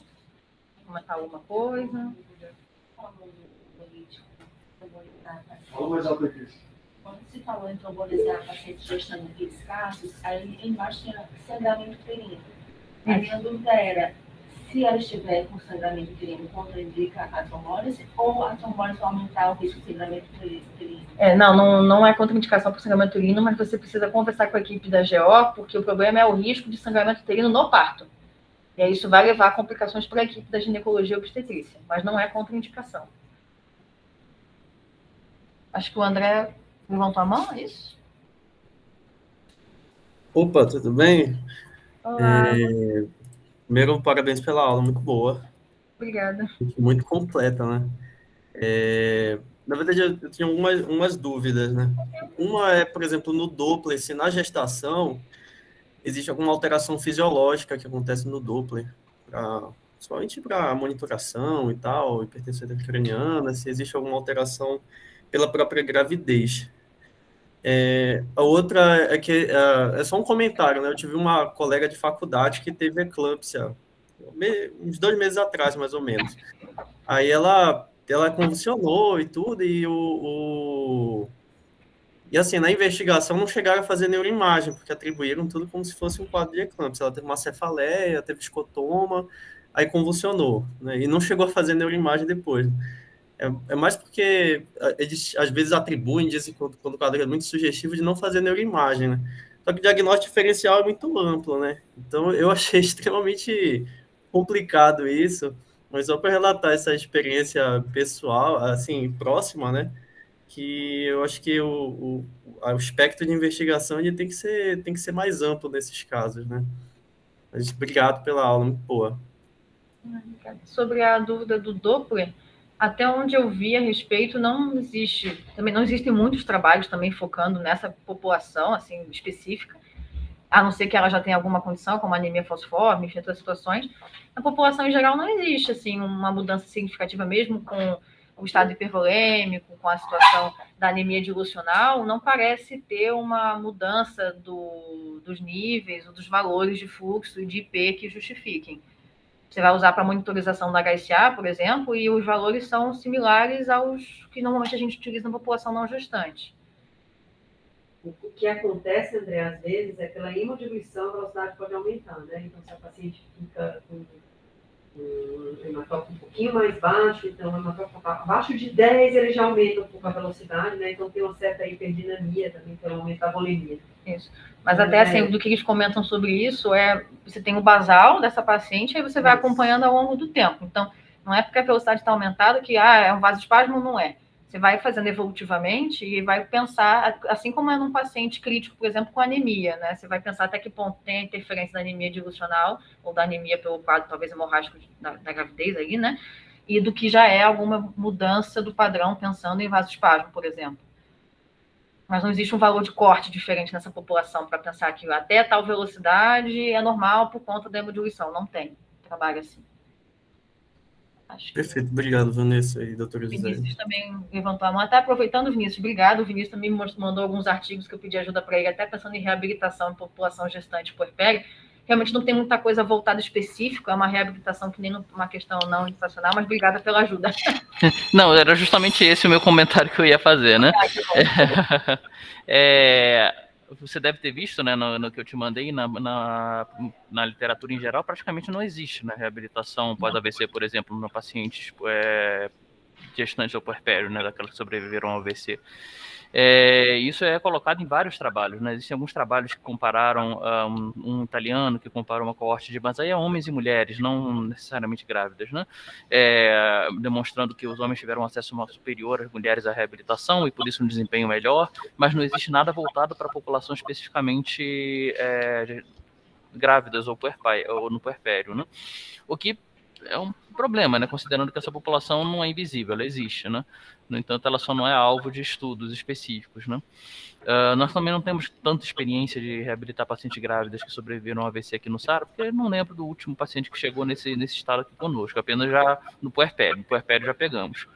comentar alguma coisa? Fala mais alto aqui. Quando se falou em trombolizar pacientes gestando naqueles casos, aí embaixo tinha sangramento uterino. A minha dúvida era, se ela estiver com sangramento uterino, contraindica a trombólise, ou a trombólise vai aumentar o risco de sangramento uterino? Não é contraindicação para sangramento uterino, mas você precisa conversar com a equipe da GO, porque o problema é o risco de sangramento uterino no parto. E aí isso vai levar a complicações para a equipe da ginecologia e obstetrícia, mas não é contraindicação. Acho que o André levantou a mão, é isso? Opa, tudo bem? Olá. Primeiro, parabéns pela aula, muito boa. Obrigada. Muito completa, né? Na verdade, eu tinha umas dúvidas, né? Uma é, por exemplo, no Doppler, se na gestação existe alguma alteração fisiológica que acontece no Doppler, somente para monitoração e tal, hipertensão intracraniana, se existe alguma alteração pela própria gravidez. A outra é que é só um comentário, né? Eu tive uma colega de faculdade que teve eclâmpsia uns 2 meses atrás, mais ou menos. Aí ela convulsionou e tudo, e assim, na investigação não chegaram a fazer neuroimagem, porque atribuíram tudo como se fosse um quadro de eclâmpsia. Ela teve uma cefaleia, teve escotoma, aí convulsionou, né? E não chegou a fazer neuroimagem depois. É mais porque eles às vezes atribuem, dizem quando o quadro é muito sugestivo, de não fazer neuroimagem, né? Só que o diagnóstico diferencial é muito amplo, né? Então eu achei extremamente complicado isso, mas só para relatar essa experiência pessoal, assim, próxima, né? Que eu acho que o espectro de investigação ele tem que ser mais amplo nesses casos, né? Mas obrigado pela aula, muito boa. Sobre a dúvida do Doppler, até onde eu vi a respeito, não existem muitos trabalhos também focando nessa população assim específica, a não ser que ela já tenha alguma condição, como anemia falciforme, enfim, outras situações. Na população em geral não existe assim uma mudança significativa, mesmo com o estado hipervolêmico, com a situação da anemia dilucional, não parece ter uma mudança dos níveis ou dos valores de fluxo e de IP que justifiquem. Você vai usar para monitorização da HSA, por exemplo, e os valores são similares aos que normalmente a gente utiliza na população não gestante. O que acontece, André, às vezes, é pela hemodiluição, a velocidade pode aumentar, né? Então, se a paciente fica com um hematócrito um pouquinho mais baixo, então o hematócrito abaixo de 10, ele já aumenta um pouco a velocidade, né? Então, tem uma certa hiperdinamia também, pelo aumento da volemia. Isso. Mas até assim, do que eles comentam sobre isso, você tem o basal dessa paciente, aí você vai acompanhando ao longo do tempo. Então, não é porque a velocidade está aumentada que é um vasoespasmo, não é. Você vai fazendo evolutivamente e vai pensar, assim como é num paciente crítico, por exemplo, com anemia, né? Você vai pensar até que ponto tem a interferência da anemia dilucional ou da anemia pelo quadro, talvez, hemorrágico da gravidez aí, né? E do que já é alguma mudança do padrão pensando em vasoespasmo, por exemplo. Mas não existe um valor de corte diferente nessa população para pensar que até tal velocidade é normal por conta da hemodiluição. Não tem trabalho assim. Perfeito, obrigado, Vanessa e doutora Gisele. Vinícius também levantou a mão, até aproveitando, Vinícius, obrigado. O Vinícius também me mandou alguns artigos que eu pedi ajuda para ele, até pensando em reabilitação em população gestante puerpéria. Realmente não tem muita coisa voltada específica, é uma reabilitação que nem uma questão não institucional, mas obrigada pela ajuda. Não, era justamente esse o meu comentário que eu ia fazer, né? Você deve ter visto, né, no que eu te mandei, na literatura em geral, praticamente não existe, né, reabilitação pós-AVC, por exemplo, no pacientes gestantes ou puerpério, né, daquelas que sobreviveram ao AVC. Isso é colocado em vários trabalhos, né? Existem alguns trabalhos que compararam, um italiano que comparou uma coorte mas aí é homens e mulheres, não necessariamente grávidas, né? Demonstrando que os homens tiveram acesso superior às mulheres à reabilitação e por isso um desempenho melhor, mas não existe nada voltado para a população especificamente grávidas ou no puerpério, né? O que é um problema, né? Considerando que essa população não é invisível, ela existe, né? No entanto, ela só não é alvo de estudos específicos, né? Nós também não temos tanta experiência de reabilitar pacientes grávidas que sobreviveram ao AVC aqui no Saara, porque eu não lembro do último paciente que chegou nesse estado aqui conosco, apenas já no puerpério já pegamos.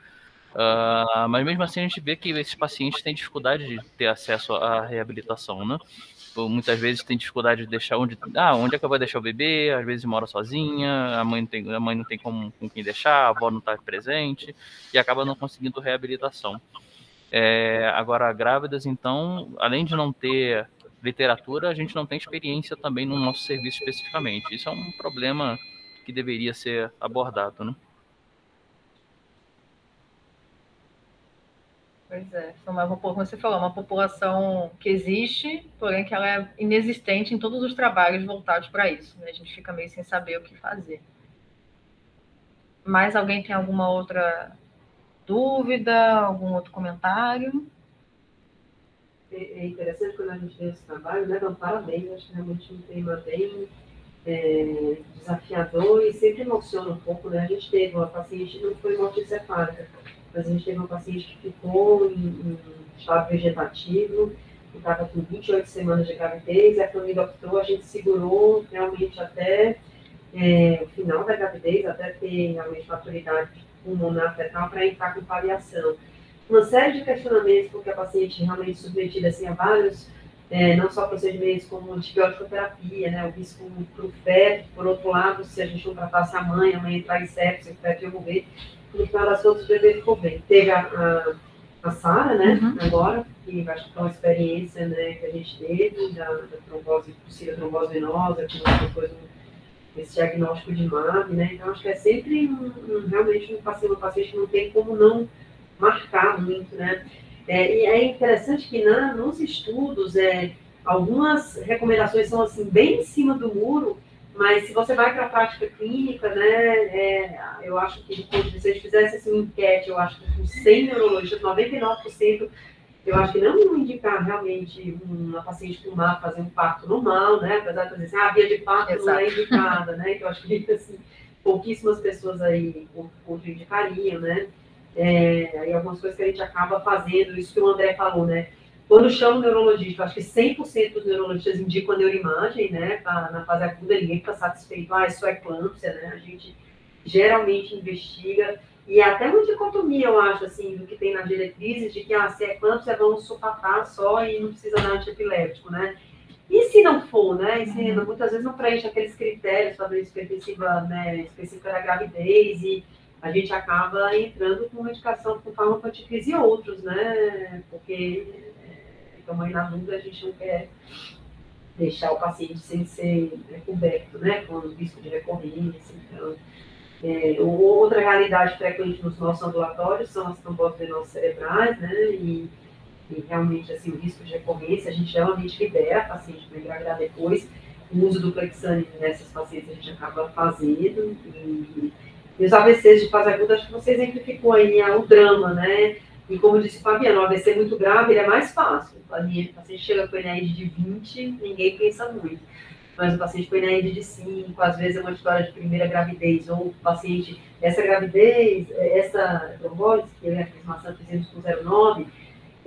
Mas mesmo assim a gente vê que esses pacientes têm dificuldade de ter acesso à reabilitação, né? Muitas vezes tem dificuldade de deixar onde é que eu vou deixar o bebê, às vezes mora sozinha, a mãe não tem com quem deixar, a avó não está presente e acaba não conseguindo reabilitação. Agora, grávidas, então, além de não ter literatura, a gente não tem experiência também no nosso serviço especificamente. Isso é um problema que deveria ser abordado, né? Pois é, como você falou, uma população que existe, porém que ela é inexistente em todos os trabalhos voltados para isso, né? A gente fica meio sem saber o que fazer. Mais alguém tem alguma outra dúvida, algum outro comentário? É interessante quando a gente vê esse trabalho, né? Então, parabéns, acho que realmente um tema bem desafiador e sempre emociona um pouco, né? A gente teve uma paciente, não foi morte-encefálica, mas a gente teve uma paciente que ficou em estado vegetativo, que estava com 28 semanas de gravidez, e a família optou, a gente segurou realmente até o final da gravidez, até ter realmente maturidade pulmonar fetal para entrar com paliação. Uma série de questionamentos, porque a paciente realmente submetida assim, a vários, não só procedimentos como antibiótico-terapia, né, o risco para o feto, por outro lado, se a gente não tratasse a mãe entrar em sepsis, o feto ia morrer. No final das contas, o bebê ficou bem. Teve a Sara, né, agora, que acho que foi uma experiência, né, que a gente teve da trombose, possível trombose venosa, que depois esse diagnóstico de MAB, né, então acho que é sempre realmente um paciente que não tem como não marcar muito, né, e é interessante que nos estudos, algumas recomendações são assim, bem em cima do muro, mas se você vai para a prática clínica, né, eu acho que se a gente fizesse assim, uma enquete, eu acho que com 100 neurologistas, 99%, eu acho que não indicar realmente uma paciente com MAB fazer um parto normal, né, apesar de dizer assim, a via de parto não é indicada, né, então acho que assim, pouquíssimas pessoas aí contraindicariam, né, aí algumas coisas que a gente acaba fazendo, isso que o André falou, né, quando chama o neurologista, acho que 100% dos neurologistas indicam a neuroimagem, né, na fase aguda, ninguém está satisfeito, isso é eclâmpsia, né, a gente geralmente investiga, e até uma dicotomia, eu acho, assim, do que tem nas diretrizes, de que, se é eclâmpsia, vamos supatar só e não precisa dar antiepilético, né, e se não for, né, e se muitas vezes não preenche aqueles critérios para doença hipertensiva, né, específica da gravidez, e a gente acaba entrando com medicação com fármaco anticrise e outros, né, porque então, aí na dúvida, a gente não quer deixar o paciente sem ser coberto, né, com o risco de recorrência. Então, outra realidade frequente nos nossos ambulatórios são as tromboses venosas cerebrais, né, e realmente, assim, o risco de recorrência, a gente geralmente libera a paciente para engravidar depois. O uso do Clexane nessas pacientes a gente acaba fazendo. E os AVCs de fase aguda, acho que você exemplificou aí o drama, né? E como disse o Fabiano, o AVC muito grave, ele é mais fácil. O paciente chega com ENAIDS de 20, ninguém pensa muito. Mas o paciente com ENAIDS de 5, às vezes é uma história de primeira gravidez, ou o paciente, essa gravidez, essa trombose, que é a inflamação fizemos com 0,9,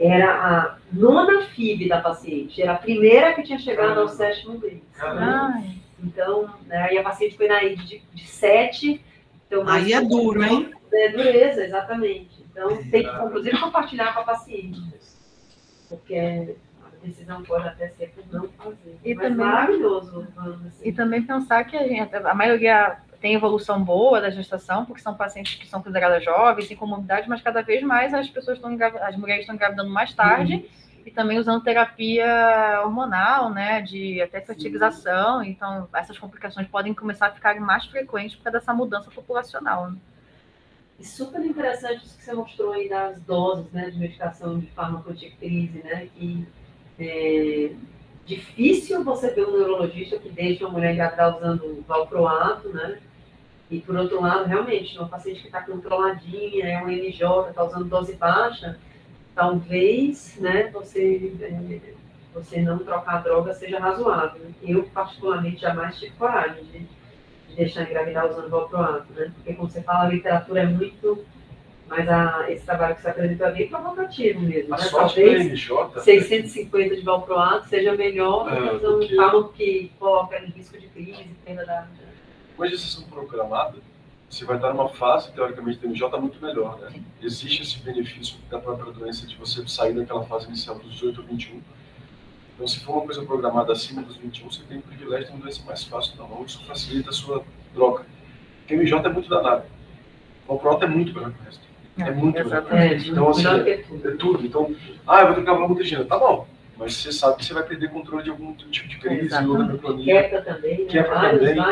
era a 9ª FIV da paciente, era a primeira que tinha chegado ao 7º mês. Então, aí a paciente foi na ID de 7. Então, aí é duro, hein? É dureza, exatamente. Então, tem que, inclusive, compartilhar com a paciente, porque a decisão pode até ser por não fazer. E mas também, maravilhoso. Assim. E também pensar que a maioria tem evolução boa da gestação, porque são pacientes que são consideradas jovens, em comorbidade, mas cada vez mais as mulheres estão engravidando mais tarde, e também usando terapia hormonal, né, de até fertilização. Então, essas complicações podem começar a ficar mais frequentes por causa dessa mudança populacional. Né? E super interessante isso que você mostrou aí das doses, né, de medicação de fármaco de crise, né, que é difícil você ver um neurologista que deixa uma mulher engravidar usando valproato, né, e por outro lado, realmente, uma paciente que está controladinha, é um NJ, está usando dose baixa, talvez, né, você não trocar a droga seja razoável. Eu, particularmente, jamais tive coragem de deixar engravidar usando valproato, né? Porque, como você fala, a literatura é muito... Mas esse trabalho que você apresentou é bem provocativo mesmo, né? Talvez 650 de valproato seja melhor do que um fármaco que coloca em risco de crise, perda da... Com a gestação programada, você vai estar numa fase, teoricamente, do MJ muito melhor, né? Sim. Existe esse benefício da própria doença de você sair daquela fase inicial dos 18 a 21. Então, se for uma coisa programada acima dos 21, você tem o privilégio de uma doença mais fácil na mão, isso facilita a sua troca. Porque o MJ é muito danado. O valproato é muito melhor que o resto. É muito melhor. Então, assim, é tudo. Então, eu vou trocar a lamotrigina. Tá bom. Mas você sabe que você vai perder controle de algum tipo de crise ou da micronia. Quebra também.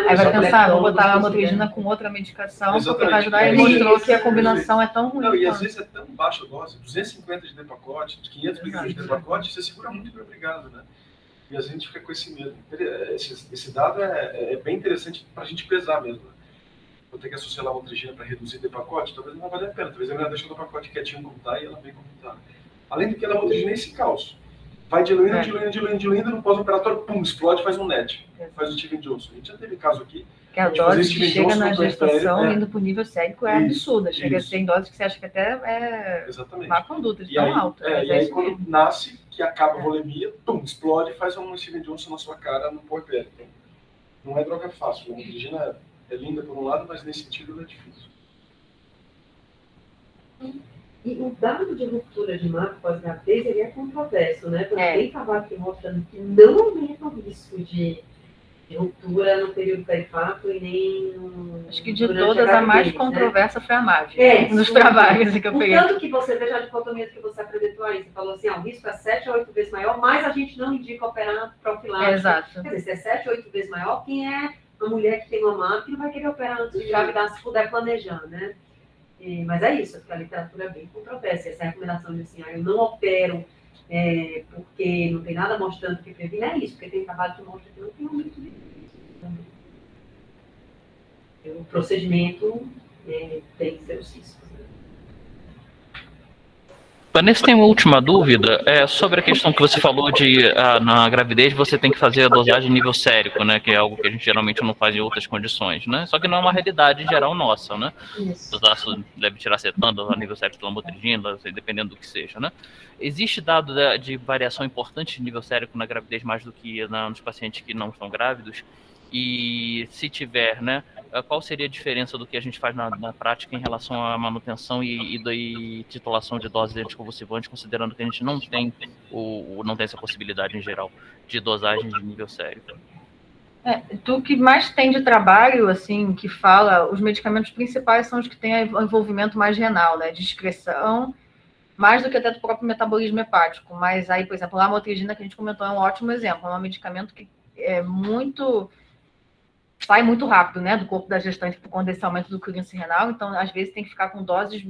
Aí vai pensar, vou botar a lamotrigina com outra medicação, porque vai ajudar, e mostrou que a combinação é tão ruim. Não, e às vezes é tão baixa a dose, 250 de depacote, 500 mg de depacote, você segura muito bem, obrigado, né? E a gente fica com esse medo. Esse dado é bem interessante para a gente pesar mesmo. Né? Vou ter que associar a lamotrigina para reduzir depacote, talvez não valha a pena. Talvez a mulher deixe o depacote quietinho como está e ela vem como está. Além do que a lamotrigina é esse caos. Vai diluindo, no pós-operatório, pum, explode, faz um net. Faz o Steven Johnson. A gente já teve caso aqui. Que a dose que chega na gestação, indo para o nível sérico, é absurda. Chega a ser em dose que você acha que até é má conduta, de tão alta. E aí, quando nasce, que acaba a volemia, pum, explode e faz um Steven Johnson na sua cara no puerpério. Então, não é droga fácil. A lamotrigina é linda por um lado, mas nesse sentido ela é difícil. E o dado de ruptura de marco pós-gravidez, ele é controverso, né? Porque tem trabalho que mostrando que não aumenta o risco de ruptura no período perifato e nem no... Acho que de todas, a mais controversa, né? Foi a MAVE, nos trabalhos que eu peguei. Tanto que você veja a dicotomia que você apresentou aí, você falou assim, o risco é 7 a 8 vezes maior, mas a gente não indica operar profilático. Exato. Quer dizer, se é 7 a 8 vezes maior, quem é uma mulher que tem uma MAVE que não vai querer operar antes de engravidar, se puder planejar, né? Mas é isso, porque a literatura é bem controversa. Essa recomendação de assim, eu não opero porque não tem nada mostrando que previne, é isso, porque tem trabalho que mostra que não tem aumento de risco. O procedimento tem seus riscos. Vanessa, tem uma última dúvida sobre a questão que você falou de na gravidez você tem que fazer a dosagem nível sérico, né? Que é algo que a gente geralmente não faz em outras condições, né? Só que não é uma realidade geral nossa, né? Dosar deve tirar cetano, a nível sérico de lamotrigina, dependendo do que seja, né? Existe dado de variação importante de nível sérico na gravidez mais do que nos pacientes que não estão grávidos? E se tiver, né? Qual seria a diferença do que a gente faz na prática em relação à manutenção e titulação de doses anticonvulsivantes, considerando que a gente não tem não tem essa possibilidade em geral de dosagem de nível sérico? Tu que mais tem de trabalho, assim, que fala, os medicamentos principais são os que têm o envolvimento mais renal, né, de excreção, mais do que até do próprio metabolismo hepático. Mas aí, por exemplo, a lamotrigina, que a gente comentou, é um ótimo exemplo, é um medicamento que sai muito rápido, né, do corpo da gestante por conta desse aumento do clearance renal, então às vezes tem que ficar com doses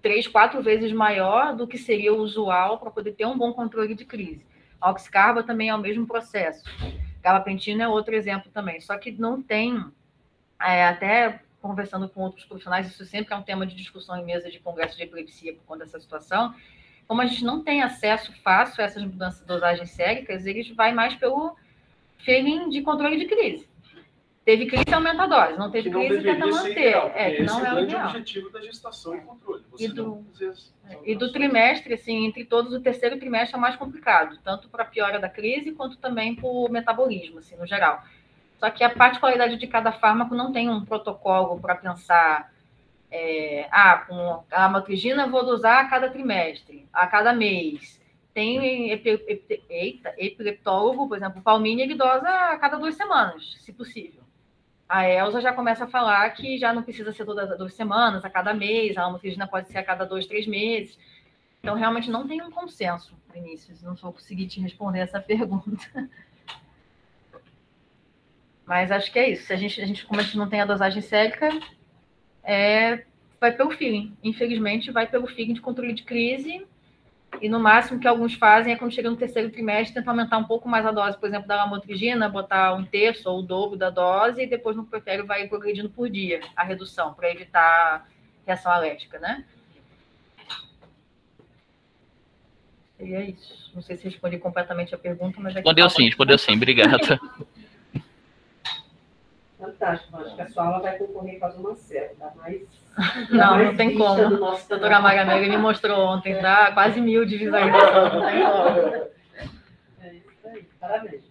3, 4 vezes maior do que seria o usual para poder ter um bom controle de crise. A oxcarba também é o mesmo processo. Gabapentina é outro exemplo também, só que não tem, até conversando com outros profissionais, isso sempre é um tema de discussão em mesa de congresso de epilepsia por conta dessa situação, como a gente não tem acesso fácil a essas mudanças de dosagens séricas, eles vai mais pelo feeling de controle de crise. Teve crise e aumenta a dose, não teve crise e tenta manter. Que não é o ideal. Objetivo da gestação e controle. E do trimestre, assim, entre todos, o terceiro trimestre é o mais complicado, tanto para a piora da crise, quanto também para o metabolismo, assim, no geral. Só que a particularidade de cada fármaco não tem um protocolo para pensar, com a amotrigina eu vou dosar a cada trimestre, a cada mês. Tem epileptólogo, por exemplo, o Palmini, ele dosa a cada 2 semanas, se possível. A Elza já começa a falar que já não precisa ser todas as 2 semanas, a cada mês, a amotrigina pode ser a cada 2, 3 meses. Então, realmente, não tem um consenso, Vinícius. Não vou conseguir te responder essa pergunta. Mas acho que é isso. Se a gente, como a gente não tem a dosagem sérica, vai pelo feeling. Infelizmente, vai pelo feeling de controle de crise. E no máximo que alguns fazem é quando chega no terceiro trimestre, tentar aumentar um pouco mais a dose, por exemplo, da lamotrigina, botar 1/3 ou o dobro da dose, e depois no puerpério vai progredindo por dia a redução, para evitar reação alérgica, né? E é isso. Não sei se respondi completamente a pergunta, mas... Respondeu sim, obrigado. Fantástico, acho que a sua aula vai concorrer com as uma série, tá? Não tem como. A doutora Maria Amélia me mostrou ontem, dá quase 1000 de visualização, não tem como. É isso aí, parabéns.